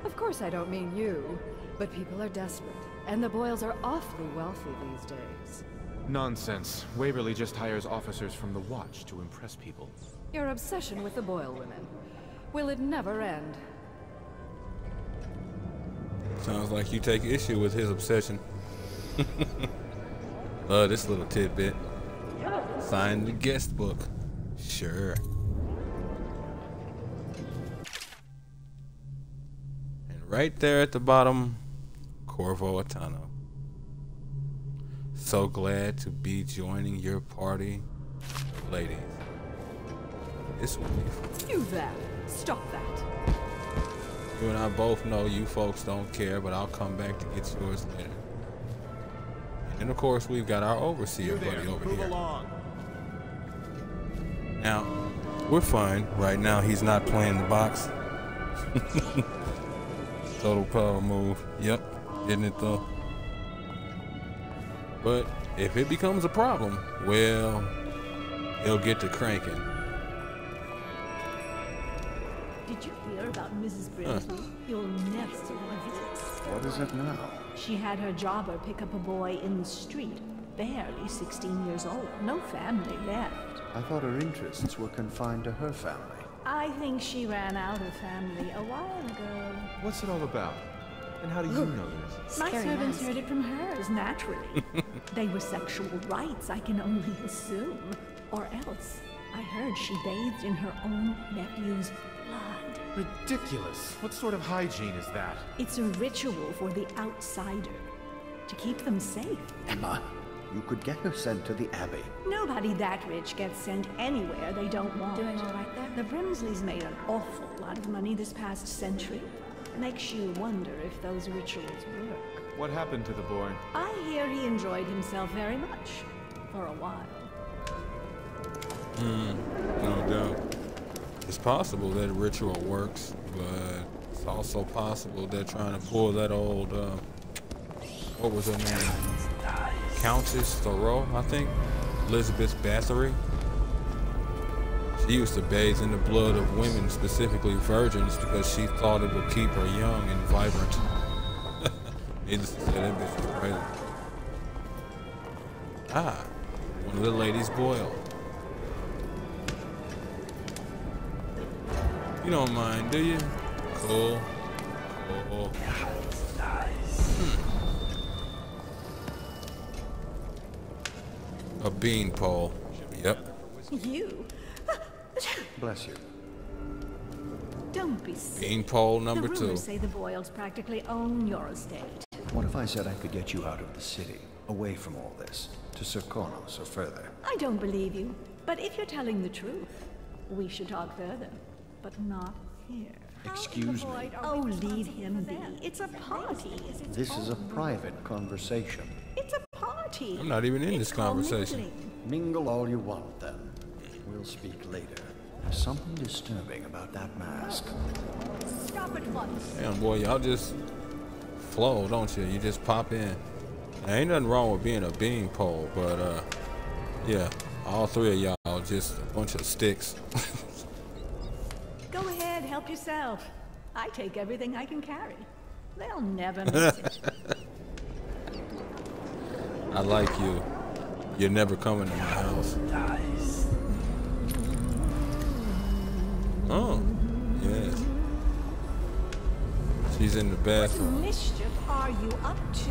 Of course I don't mean you, but people are desperate, and the Boyles are awfully wealthy these days. Nonsense. Waverly just hires officers from the Watch to impress people. Your obsession with the Boyle women. Will it never end? Sounds like you take issue with his obsession. This little tidbit. Sign the guest book. Sure. And right there at the bottom, Corvo Atano. So glad to be joining your party, ladies. This will be fun. You there! Stop that! You and I both know you folks don't care, but I'll come back to get yours later. And of course, we've got our overseer buddy over here. Now, we're fine. Right now, he's not playing the box. Total power move. Yep, isn't it though? But if it becomes a problem, well, he'll get to cranking. Did you hear about Mrs. Brinsley? You'll never believe it. What is it now? She had her jobber pick up a boy in the street, barely 16 years old. No family left. I thought her interests were confined to her family. I think she ran out of family a while ago. What's it all about? And how do you know this? My servants heard it from hers, naturally. They were sexual rights, I can only assume. Or else, I heard she bathed in her own nephew's blood. Ridiculous. What sort of hygiene is that? It's a ritual for the outsider, to keep them safe. Emma, you could get her sent to the Abbey. Nobody that rich gets sent anywhere they don't want. Doing all right there? The Brimsleys made an awful lot of money this past century. Makes you wonder if those rituals work. What happened to the boy? I hear he enjoyed himself very much. For a while. No doubt. It's possible that a ritual works, but it's also possible they're trying to pull that old, what was her name? Countess Thoreau, I think? Elizabeth Bathory. She used to bathe in the blood of women, specifically virgins, because she thought it would keep her young and vibrant. Needless to say, that bitch was crazy. Ah, one of the ladies boiled. You don't mind, do you? Cool. Cool. A beanpole. Yep. You? Bless you. Don't be sick. Beanpole number The 2. rumors say the Boyles practically own your estate. What if I said I could get you out of the city, away from all this, to Serkonos or further? I don't believe you. But if you're telling the truth, we should talk further. But not here. Excuse me. Oh, leave him be. It's a party. This is a private conversation. It's a party. I'm not even in this conversation. Mingle all you want, then. We'll speak later. There's something disturbing about that mask. Stop at once. Damn, boy, y'all just flow, don't you? You just pop in. There ain't nothing wrong with being a beanpole, but, yeah, all three of y'all just a bunch of sticks. Go ahead, help yourself. I take everything I can carry. They'll never miss it. I like you. You're never coming to my house. Oh, yes. She's in the bathroom. What mischief are you up to?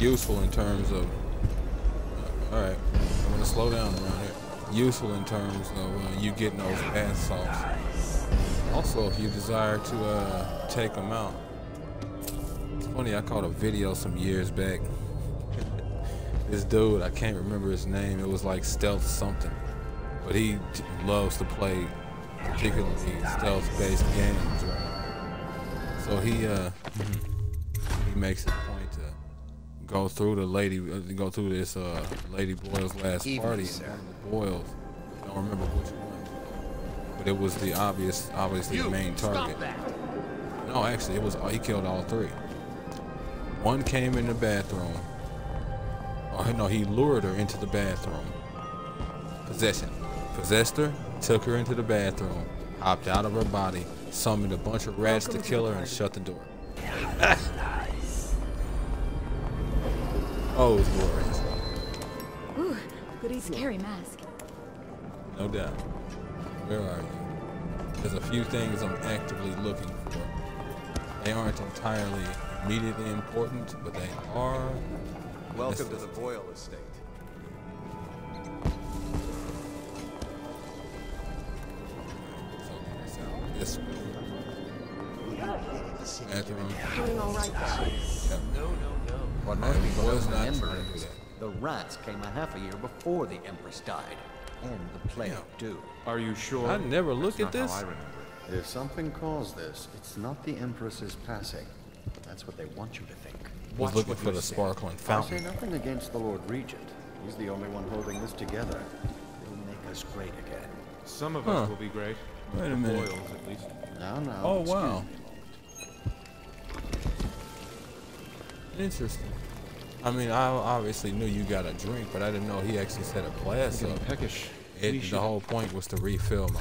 Useful in terms of... Alright, I'm going to slow down around here. Useful in terms of you getting those bath salts. Also, if you desire to take them out. It's funny, I caught a video some years back. This dude, I can't remember his name. It was like Stealth something. But he loves to play particularly stealth-based games, right? So he makes it a point to go through this Lady Boyle's last party. And one of the Boyles, I don't remember which one, but it was the obviously the main target. No, actually, it was he killed all three. One came in the bathroom. Oh no, he lured her into the bathroom. Possession. Possessed her, took her into the bathroom, hopped out of her body, summoned a bunch of rats to kill her, and shut the door. Oh, it was glorious. Ooh, goody scary mask. No doubt. Where are you? There's a few things I'm actively looking for. They aren't entirely immediately important, but they are. Welcome to the Boyle estate. This bathroom. Doing all right there. Yep. No. What Most people was know not the Emperor trying to do is. that. The rats came a half a year before the Empress died. And the plague, too. Are you sure? I never look That's at not this. how I remember. If something caused this, it's not the Empress's passing. That's what they want you to think. Was looking for the sparkling I fountain. say nothing against the Lord Regent. He's the only one holding this together. He'll make us great again. Some of us will be great. Wait a The minute. Boyles, at least. Now, Oh, excuse wow. me. Interesting. I mean, I obviously knew you got a drink, but I didn't know he actually set a glass Getting up. peckish. The whole point was to refill my.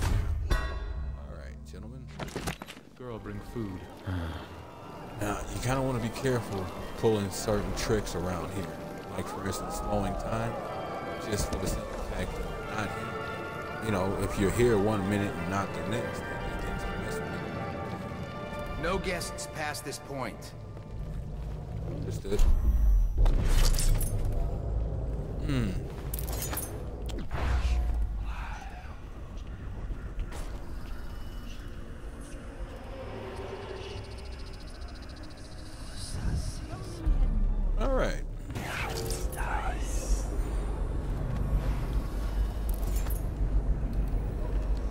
All right, gentlemen. Girl, bring food. Now, you kind of want to be careful pulling certain tricks around here. Like, for instance, slowing time, just for the simple fact of not here. You know, if you're here 1 minute and not the next, then they tend to mess with you. No guests past this point. Understood. All right.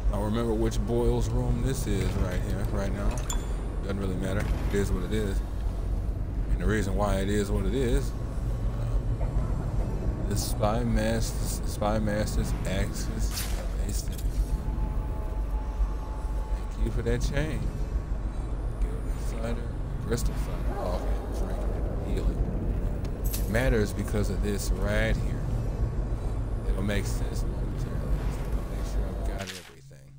I don't remember which Boyle's room this is right here, right now. Doesn't really matter. It is what it is. And the reason why it is what it is, the Spy Master's axis. Thank you for that chain. Gilded cider, crystal cider. Oh, okay, drinking it, healing. It matters because of this right here. It'll make sense momentarily. So I'll make sure I've got everything.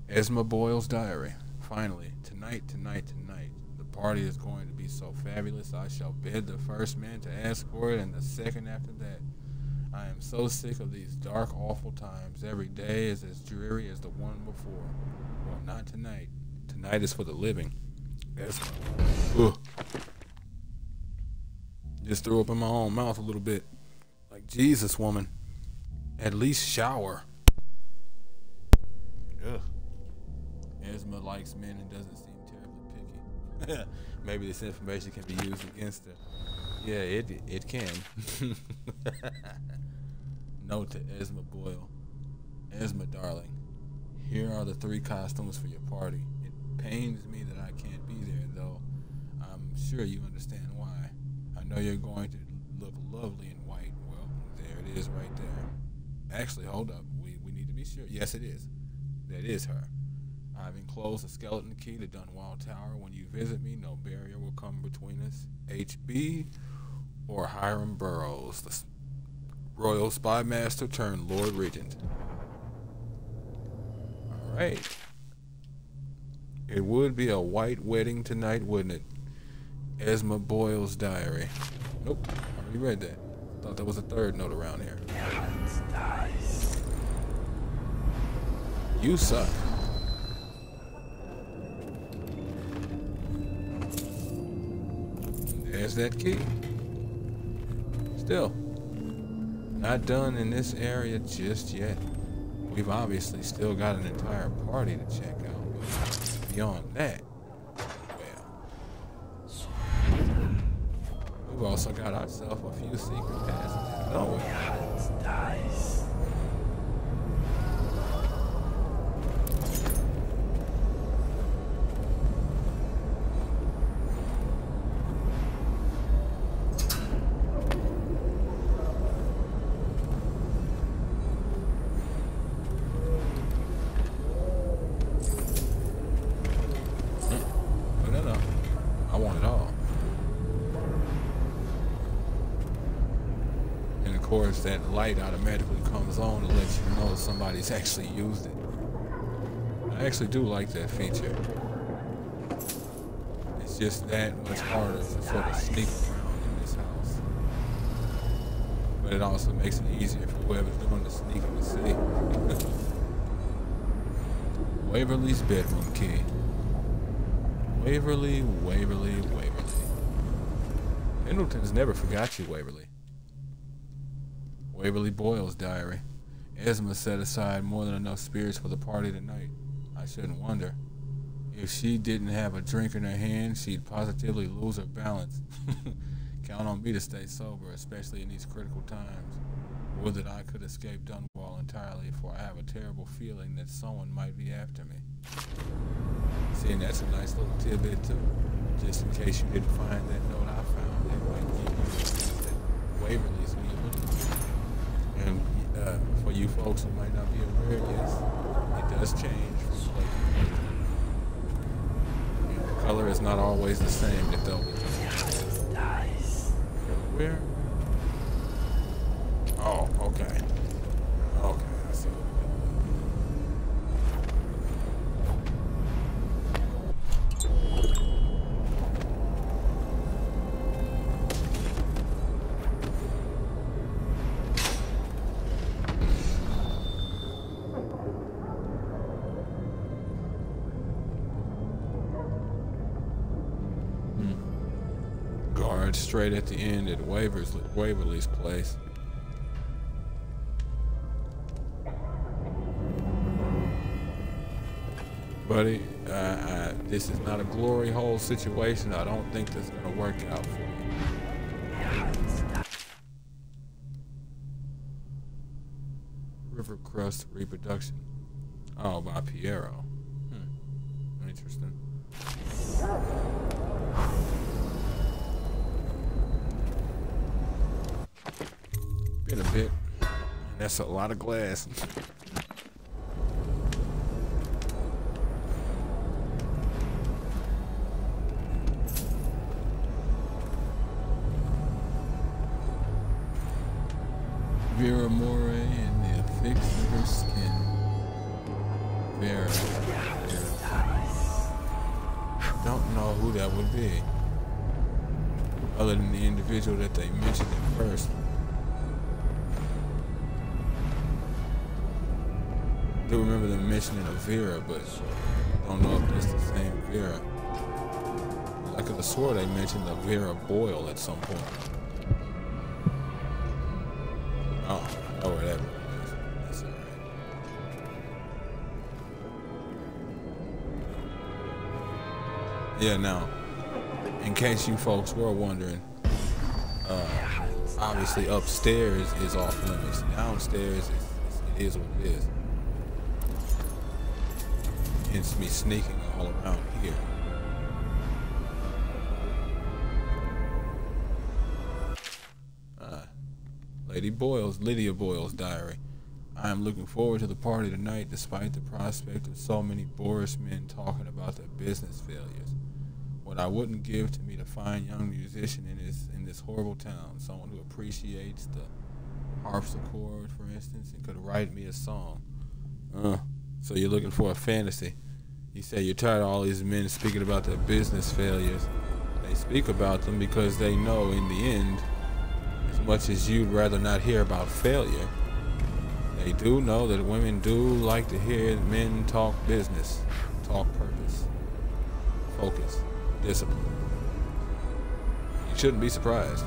Esma Boyle's diary. Finally, tonight. The party is going to be so fabulous. I shall bid the first man to ask for it, and the second after that. I am so sick of these dark, awful times. Every day is as dreary as the one before. Well, not tonight. Tonight is for the living. Ugh. Just threw up in my own mouth a little bit. Like, Jesus, woman. At least shower. Ugh. Esma likes men and doesn't seem terribly picky. Maybe this information can be used against her. Yeah, it can. Note to Esma Boyle. Esma, darling, here are the 3 costumes for your party. It pains me that I can't be there, though I'm sure you understand why. I know you're going to look lovely in white. Well, there it is right there. Actually, hold up. We need to be sure. Yes, it is. That is her. I've enclosed a skeleton key to Dunwall Tower. When you visit me, no barrier will come between us. HB or Hiram Burroughs, the Royal Spy Master turned Lord Regent. Alright. It would be a white wedding tonight, wouldn't it? Esma Boyle's diary. Nope, I already read that. Thought there was a third note around here. You suck. There's that key. Still, not done in this area just yet. We've obviously still got an entire party to check out, but beyond that, well, we've also got ourselves a few secret passages, don't we? That light automatically comes on to let you know somebody's actually used it. I actually do like that feature. It's just that much harder to sort of sneak around in this house. But it also makes it easier for whoever's doing the sneaking to see. Waverly's bedroom key. Waverly. Pendleton's never forgot you, Waverly. Waverly Boyle's diary. Esma set aside more than enough spirits for the party tonight. I shouldn't wonder. If she didn't have a drink in her hand, she'd positively lose her balance. Count on me to stay sober, especially in these critical times. Would that I could escape Dunwall entirely, for I have a terrible feeling that someone might be after me. See, and that's a nice little tidbit too. Just in case you didn't find that note I found, that might give you the sense that Waverly's who you're looking for. And for you folks who might not be aware, yes, it does change from place to place. And the color is not always the same that they'll be. Where? Oh, okay. Okay, I see. Guard straight at the end at Waverly's place. Buddy, this is not a glory hole situation. I don't think this is going to work out for you. River Crust Reproduction. Oh, by Piero. Interesting. Been a bit. That's a lot of glass. Vera Moray and the affix of her skin. Vera. Don't know who that would be, other than the individual that they mentioned at first. I do remember them mentioning a Vera, but don't know if it's the same Vera. I could have swore they mentioned a Vera Boyle at some point. Oh, I know where that is. That's alright. Yeah, now, in case you folks were wondering, obviously upstairs is off limits. Downstairs, it is what it is. Hence me sneaking all around here. Lydia Boyle's diary. I am looking forward to the party tonight despite the prospect of so many boorish men talking about their business failures. What I wouldn't give to meet a fine young musician in this horrible town, someone who appreciates the harpsichord, for instance, and could write me a song. So you're looking for a fantasy. You say you're tired of all these men speaking about their business failures. They speak about them because they know in the end, as much as you'd rather not hear about failure, they do know that women do like to hear men talk business, talk purpose, focus, discipline. You shouldn't be surprised.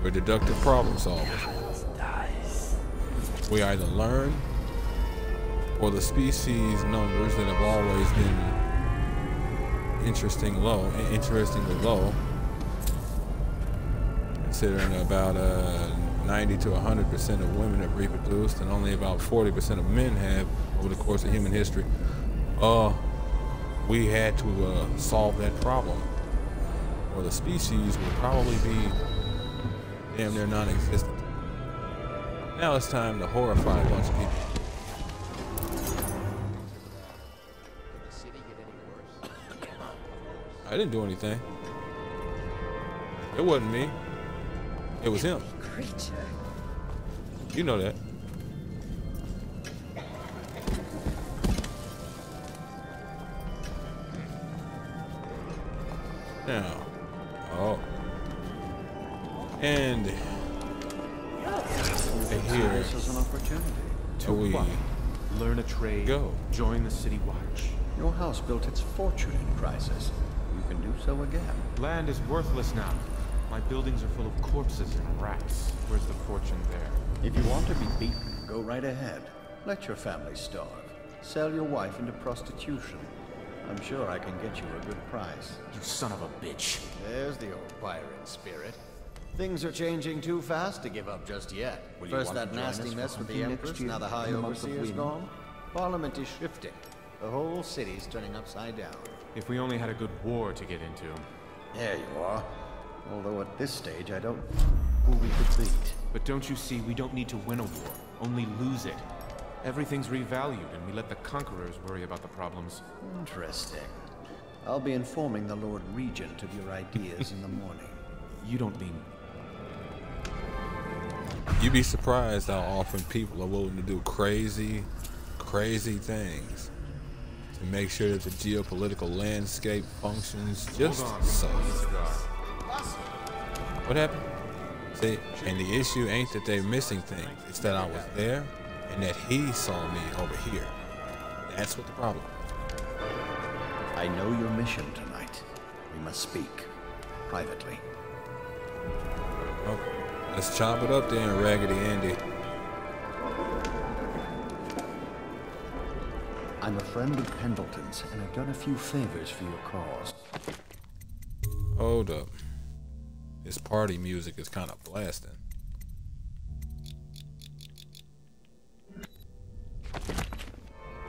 We're deductive problem solvers. We either learn, or the species numbers that have always been interestingly low, considering about 90 to 100% of women have reproduced and only about 40% of men have over the course of human history. We had to solve that problem, or the species would probably be damn near non-existent. Now it's time to horrify a bunch of people. I didn't do anything. It wasn't me. It was him. Creature. You know that. Now. Oh. And here this is an opportunity to learn a trade, join the City Watch. Your house built its fortune in crisis. You can do so again. Land is worthless now. My buildings are full of corpses and rats. Where's the fortune there? If you want to be beaten, go right ahead. Let your family starve. Sell your wife into prostitution. I'm sure I can get you a good price. You son of a bitch. There's the old pirate spirit. Things are changing too fast to give up just yet. First that nasty mess with the Empress, now the High Overseer's gone. Parliament is shifting. The whole city's turning upside down. If we only had a good war to get into. There you are. Although at this stage, I don't know who we could beat. But don't you see, we don't need to win a war, only lose it. Everything's revalued, and we let the conquerors worry about the problems. Interesting. I'll be informing the Lord Regent of your ideas in the morning. You don't mean... You'd be surprised how often people are willing to do crazy things to make sure that the geopolitical landscape functions just so. What happened? See, and the issue ain't that they're missing things. It's that I was there and that he saw me over here. That's what the problem is. I know your mission tonight. We must speak privately. Oh, let's chop it up then, Raggedy Andy. I'm a friend of Pendleton's, and I've done a few favors for your cause. Hold up. This party music is kind of blasting.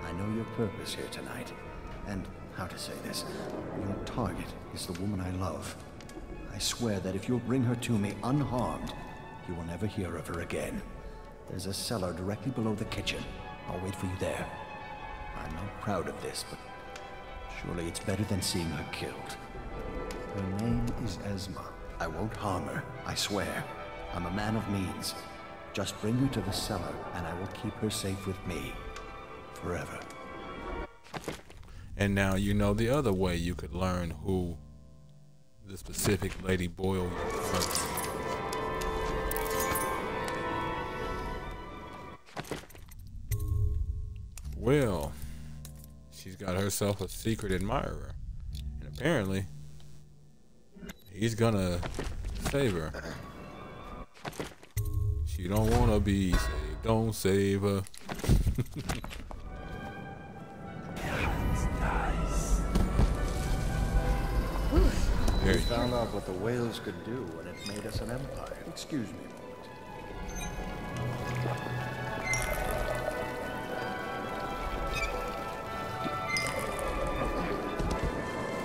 I know your purpose here tonight, and how to say this, your target is the woman I love. I swear that if you'll bring her to me unharmed, you will never hear of her again. There's a cellar directly below the kitchen. I'll wait for you there. I'm not proud of this, but surely it's better than seeing her killed. Her name is Esma. I won't harm her, I swear. I'm a man of means. Just bring her to the cellar, and I will keep her safe with me. Forever. And now you know the other way you could learn who the specific Lady Boyle was. Well, she's got herself a secret admirer, and apparently he's gonna save her. She don't wanna be saved, don't save her. We found out what the whales could do when it made us an empire. Excuse me a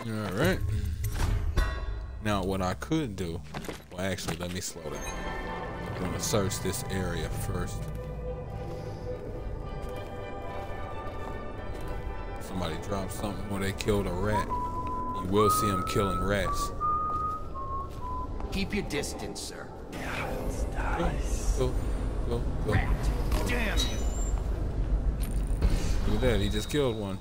moment. Alright. Now what I could do, well actually let me slow down. I'm gonna search this area first. Somebody dropped something where they killed a rat. You will see them killing rats. Keep your distance, sir. Go. Rat. Damn you. Look at that, he just killed one.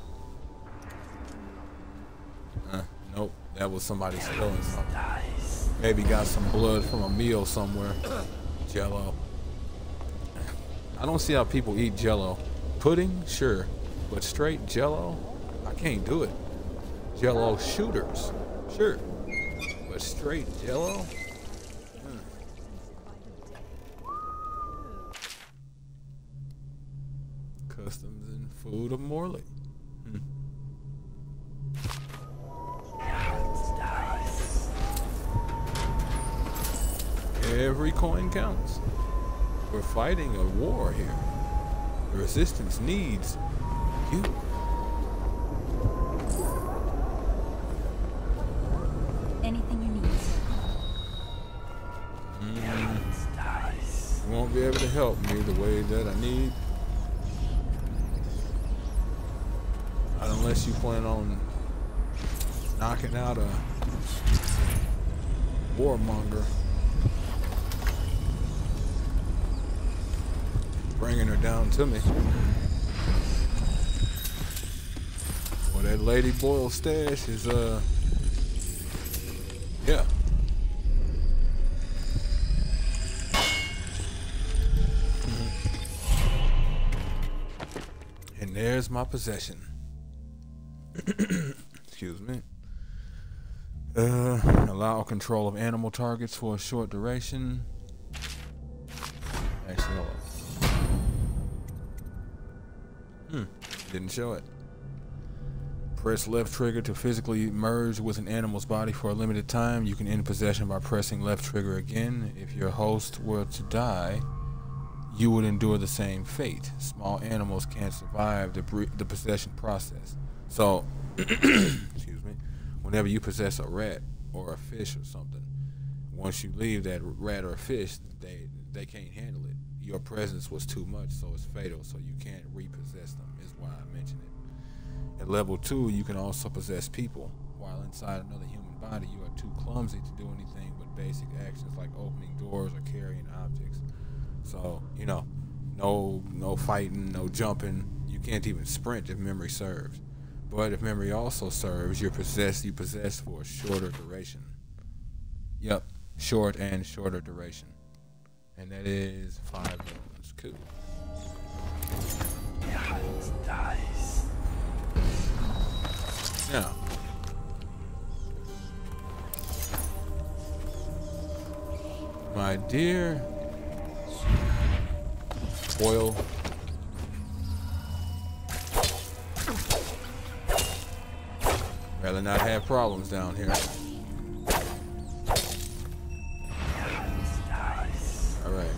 Nope, that was somebody stealing something. Maybe got some blood from a meal somewhere. Jello. I don't see how people eat Jello. Pudding, sure, but straight Jello, I can't do it. Jello shooters, sure, but straight Jello? Customs and food of Morley. Every coin counts. We're fighting a war here. The resistance needs you. Anything you need, You won't be able to help me the way that I need. Not unless you plan on knocking out a warmonger. Bringing her down to me. Well, that Lady Boyle stash is, yeah. And there's my possession. Excuse me. Allow control of animal targets for a short duration. Actually, hold on. Didn't show it. Press left trigger to physically merge with an animal's body for a limited time. You can end possession by pressing left trigger again. If your host were to die, you would endure the same fate. Small animals can't survive the possession process. So, excuse me, whenever you possess a rat or a fish or something, once you leave that rat or fish, they can't handle it. Your presence was too much, so it's fatal, so you can't repossess them, is why I mentioned it. At level 2, you can also possess people. While inside another human body, you are too clumsy to do anything but basic actions like opening doors or carrying objects. So, you know, no fighting, no jumping. You can't even sprint if memory serves. But if memory also serves, you possess for a shorter duration. Yep, short and shorter duration. And that is 5 rounds. Cool. Your hand dies. Now, my dear Boyle, rather not have problems down here. Alright.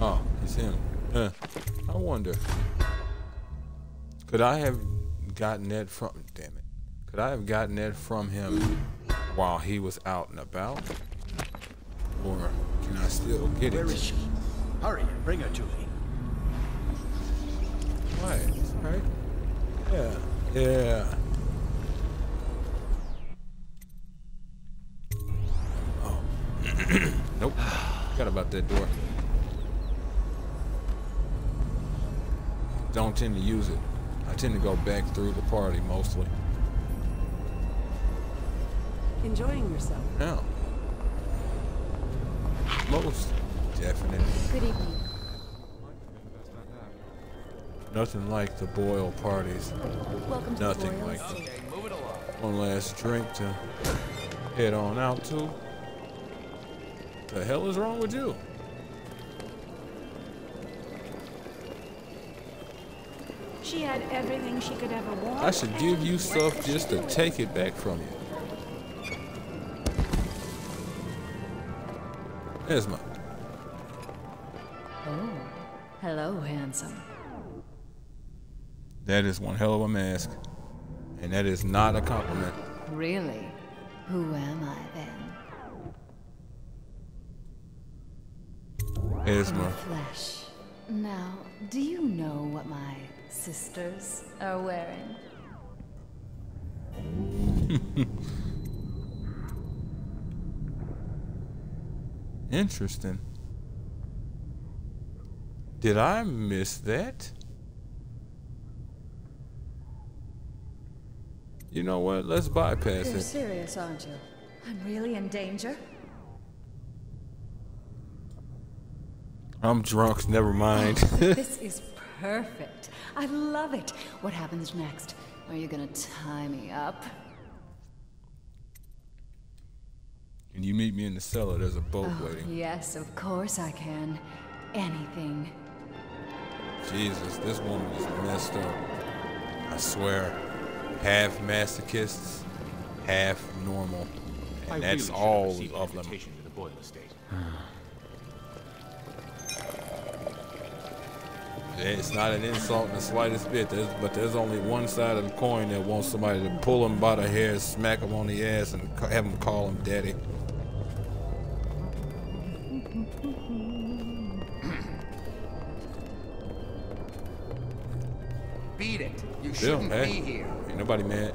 Oh, it's him. I wonder. Could I have gotten that from... Damn it. Could I have gotten that from him while he was out and about? Or can I still get it? Where is she? Hurry and bring her to me. What? Right? Yeah. Yeah. Oh. Nope. Forgot about that door. Don't tend to use it. I tend to go back through the party mostly. Enjoying yourself? Yeah. Most definitely. Good evening. Nothing like the Boyle parties. Welcome to Nothing the like Boyles. it. One last drink to head on out to. The hell is wrong with you? She had everything she could ever want. I should give you stuff just to take it back from you. Esma. Oh, hello, handsome. That is one hell of a mask. And that is not a compliment. Really? Who am I then? Esma. Flesh. Now, do you know what my sisters are wearing? Interesting. Did I miss that? You know what? Let's bypass You're it. serious, aren't you? I'm really in danger? I'm drunk, never mind. This is perfect. I love it. What happens next? Are you gonna tie me up? Can you meet me in the cellar? There's a boat waiting. Yes, of course I can. Anything. Jesus, this woman is messed up. I swear. Half masochists, half normal. And that's all of them. To the Boyle estate. It's not an insult in the slightest bit, but there's only one side of the coin that wants somebody to pull him by the hair, smack him on the ass, and have him call him daddy. Beat it. You Bill, shouldn't hey, be here. ain't nobody mad.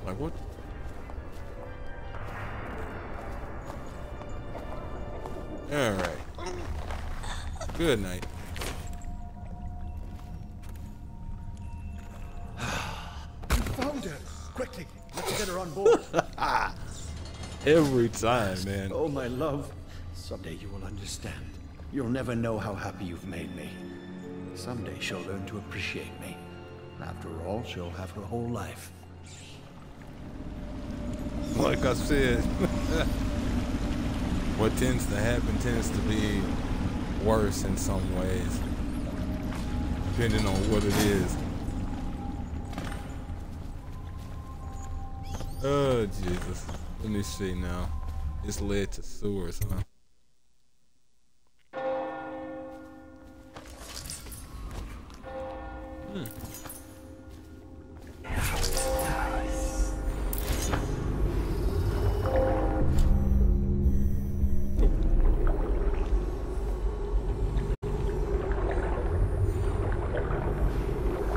Like what? All right. Good night. You found her! Quickly, let's get her on board. Every time, man. Oh, my love. Someday you will understand. You'll never know how happy you've made me. Someday she'll learn to appreciate me. After all, she'll have her whole life. Like I said. what tends to happen tends to be worse in some ways, depending on what it is. Oh, Jesus. Let me see now. This led to sewers, huh?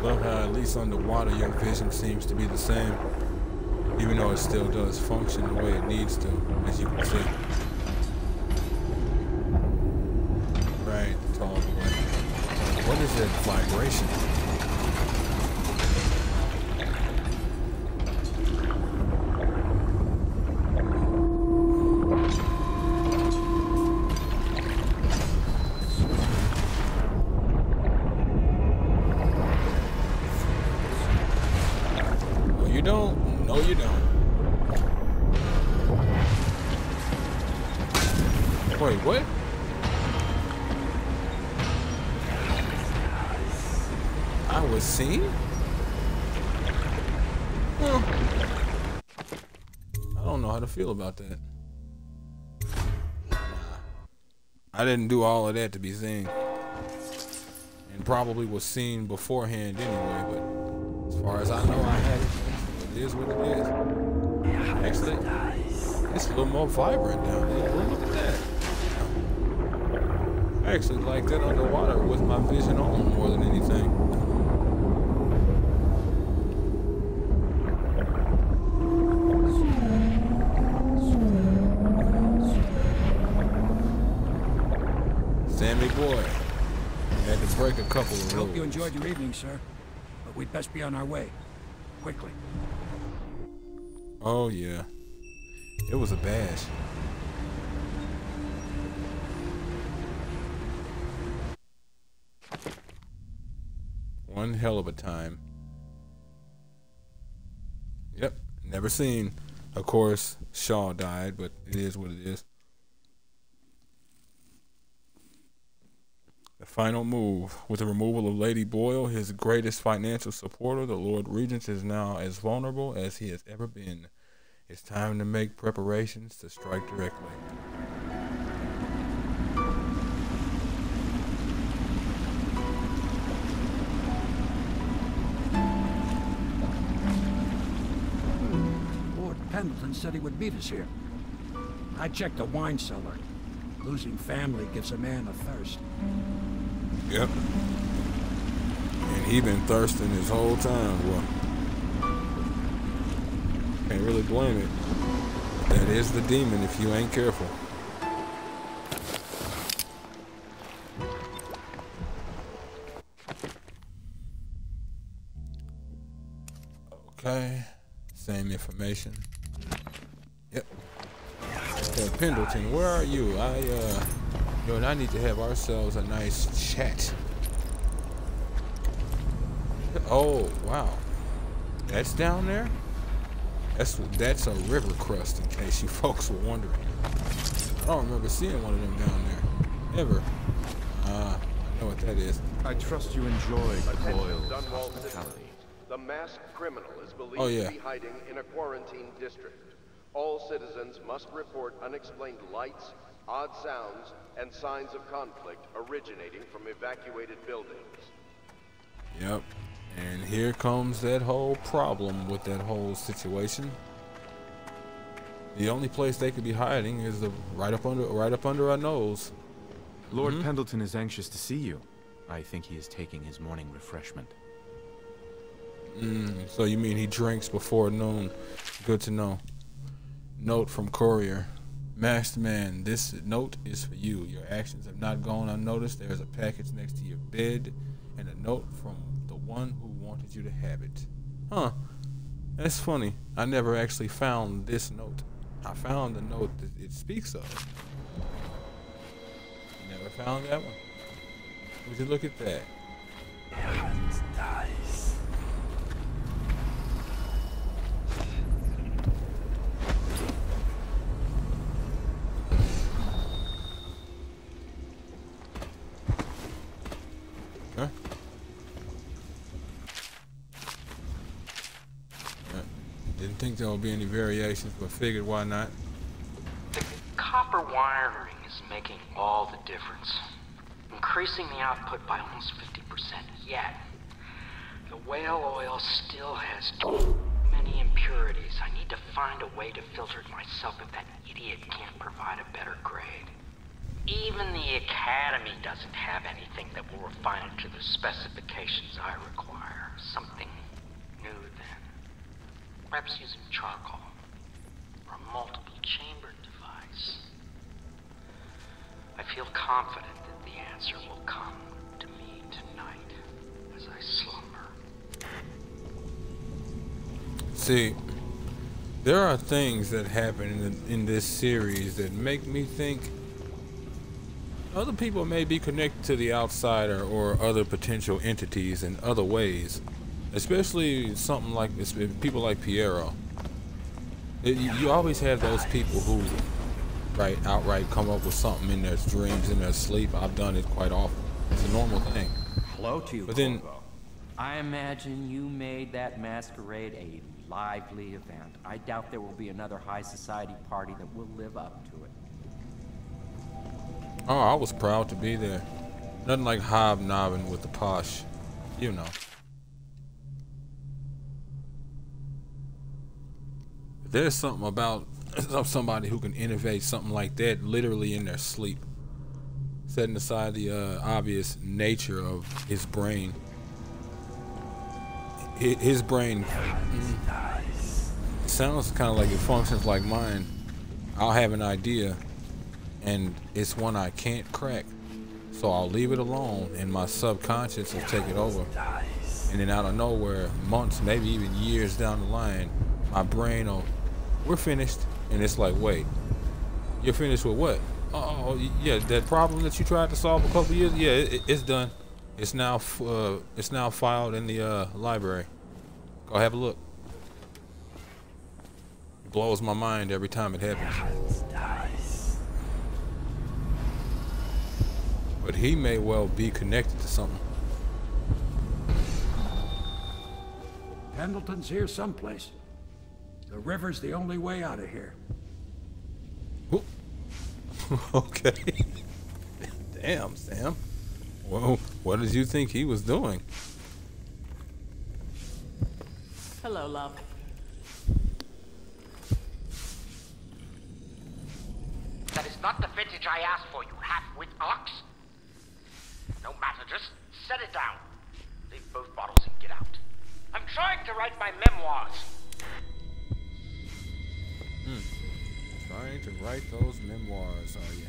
Love how at least underwater your vision seems to be the same, even though it still does function the way it needs to, as you can see. Right, the tall boy. What is that vibration? No, you don't. Wait, what? I was seen? Well, I don't know how to feel about that. I didn't do all of that to be seen. And probably was seen beforehand anyway, but as far as I know, I had it. It is what it is. Actually, it's a little more vibrant down there. Look at that. I actually like that underwater with my vision on more than anything. Sammy boy, had to break a couple of rules. I hope you enjoyed your evening, sir. But we'd best be on our way. Quickly. Oh yeah, it was a bash. One hell of a time. Yep, never seen. Of course, Shaw died, but it is what it is. The final move. With the removal of Lady Boyle, his greatest financial supporter, the Lord Regent is now as vulnerable as he has ever been. It's time to make preparations to strike directly. Lord Pendleton said he would meet us here. I checked the wine cellar. Losing family gives a man a thirst. Yep. And he been thirsting his whole time. Well, can't really blame it. That is the demon if you ain't careful. Okay. Same information. Yep. Pendleton, where are you? You and I need to have ourselves a nice chat. Oh, wow. That's down there? That's a river crust, in case you folks were wondering. I don't remember seeing one of them down there. Ever. I know what that is. I trust you enjoyed Boyle's hospitality. The masked criminal is believed to be hiding in a quarantine district. All citizens must report unexplained lights, odd sounds, and signs of conflict originating from evacuated buildings. Yep. And here comes that whole problem with that whole situation. The only place they could be hiding is right up under our nose. Lord Pendleton is anxious to see you. I think he is taking his morning refreshment. So you mean he drinks before noon? Good to know. Note from Courier. Masked man, this note is for you. Your actions have not gone unnoticed. There is a package next to your bed and a note from the one who wanted you to have it. Huh. That's funny. I never actually found this note. I found the note that it speaks of. Never found that one. Would you look at that? Nice. Huh? Didn't think there would be any variations, but figured why not. The copper wiring is making all the difference, increasing the output by almost 50%. Yet, the whale oil still has too many impurities. I need to find a way to filter it myself if that idiot can't provide a better grade. Even the Academy doesn't have anything that will refine it to the specifications I require. Something new then. Perhaps using charcoal or a multiple chambered device. I feel confident that the answer will come to me tonight as I slumber. See, there are things that happen in this series that make me think other people may be connected to the outsider or other potential entities in other ways, especially something like this, people like Piero. You always have those people who outright come up with something in their dreams, in their sleep. I've done it quite often. It's a normal thing. Hello to you, but then, I imagine you made that masquerade a lively event. I doubt there will be another high society party that will live up to it. oh, I was proud to be there. Nothing like hobnobbing with the posh, you know. There's something about somebody who can innovate something like that literally in their sleep. Setting aside the obvious nature of his brain. His brain sounds kind of like it functions like mine. I'll have an idea, and it's one I can't crack. So I'll leave it alone, and my subconscious will take it over. And then out of nowhere, months, maybe even years down the line, my brain will, we're finished. And it's like, wait, you're finished with what? Oh, yeah, that problem that you tried to solve a couple years, yeah, it's done. It's now filed in the library. Go have a look. It blows my mind every time it happens. But he may well be connected to something. Pendleton's here someplace. The river's the only way out of here. Okay. Damn, Sam. Well, what did you think he was doing? Hello, love. That is not the vintage I asked for, you half-wit ox. No matter, just set it down. Leave both bottles and get out. I'm trying to write my memoirs. Trying to write those memoirs, are you?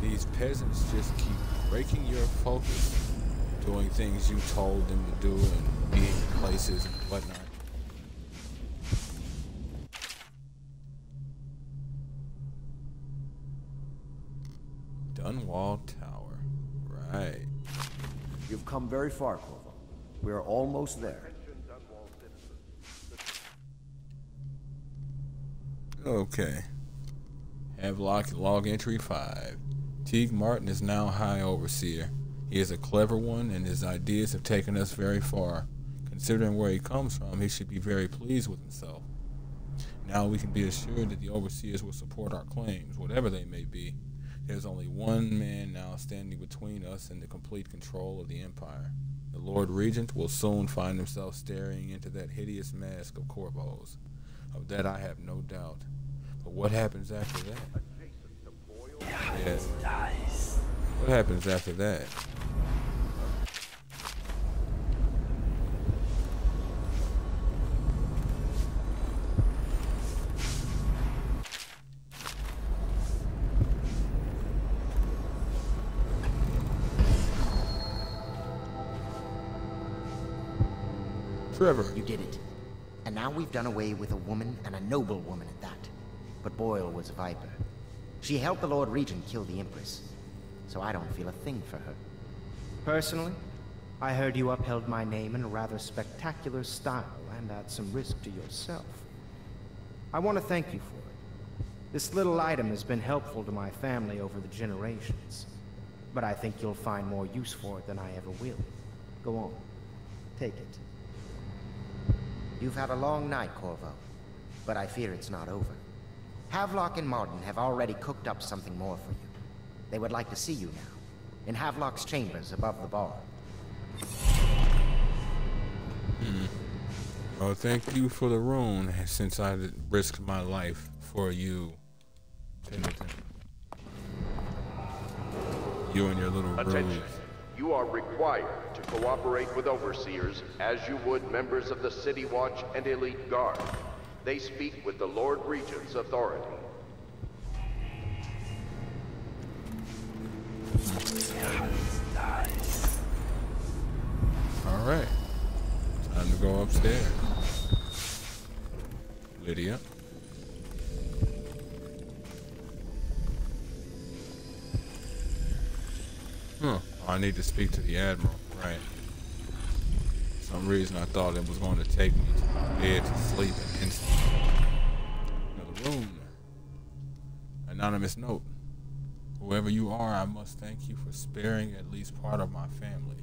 These peasants just keep breaking your focus, doing things you told them to do and being in places and whatnot. Dunwall Tower, right. You've come very far, Corvo. We are almost there. Okay. Havelock log entry 5. Teague Martin is now High Overseer. He is a clever one, and his ideas have taken us very far. Considering where he comes from, he should be very pleased with himself. Now we can be assured that the Overseers will support our claims, whatever they may be. There's only one man now standing between us and the complete control of the Empire. The Lord Regent will soon find himself staring into that hideous mask of Corvo's. Of that I have no doubt. But what happens after that? Yes. What happens after that? Trevor. You did it. And now we've done away with a woman, and a noble woman at that. But Boyle was a viper. She helped the Lord Regent kill the Empress, so I don't feel a thing for her. Personally, I heard you upheld my name in a rather spectacular style and at some risk to yourself. I want to thank you for it. This little item has been helpful to my family over the generations. but I think you'll find more use for it than I ever will. Go on. Take it. You've had a long night, Corvo, but I fear it's not over. Havelock and Martin have already cooked up something more for you. They would like to see you now, in Havelock's chambers above the bar. Well, thank you for the rune, since I risked my life for you, Pendleton. You and your little Attention. ruse. You are required to cooperate with overseers as you would members of the City Watch and Elite Guard. They speak with the Lord Regent's authority. All right. Time to go upstairs. Lydia. I need to speak to the Admiral. Right. For some reason I thought it was going to take me to my bed to sleep an instant. Another room. Anonymous note. Whoever you are, I must thank you for sparing at least part of my family.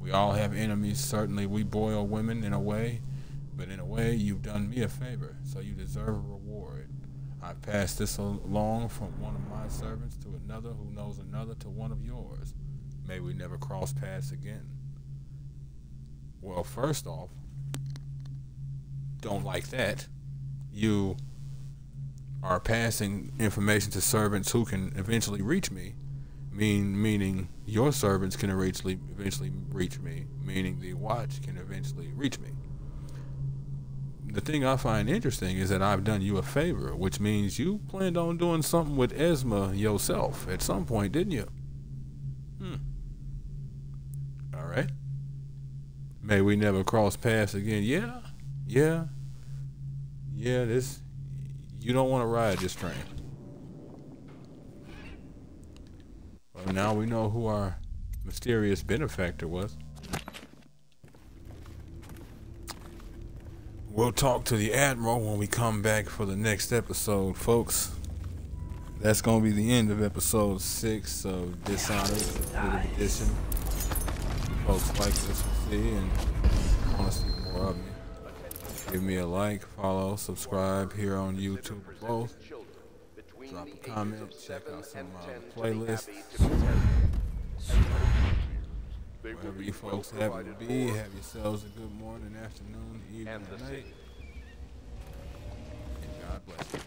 We all have enemies. Certainly we boil women in a way, but in a way you've done me a favor, so you deserve a reward. I passed this along from one of my servants to another who knows another to one of yours. May we never cross paths again. Well, first off, don't like that. You are passing information to servants who can eventually reach me, meaning your servants can eventually reach me, meaning the Watch can eventually reach me. The thing I find interesting is that I've done you a favor, which means you planned on doing something with Esma yourself at some point, didn't you? All right. May we never cross paths again. Yeah. This, you don't want to ride this train. Well, now we know who our mysterious benefactor was. We'll talk to the Admiral when we come back for the next episode, folks. That's going to be the end of episode 6 of Dishonored, the edition. Folks like this to see and want to see more of me, give me a like, follow, subscribe here on YouTube or both. Drop a comment, check out some of my other playlists. Wherever you folks happen to be, have yourselves a good morning, afternoon, evening, and night. And God bless you.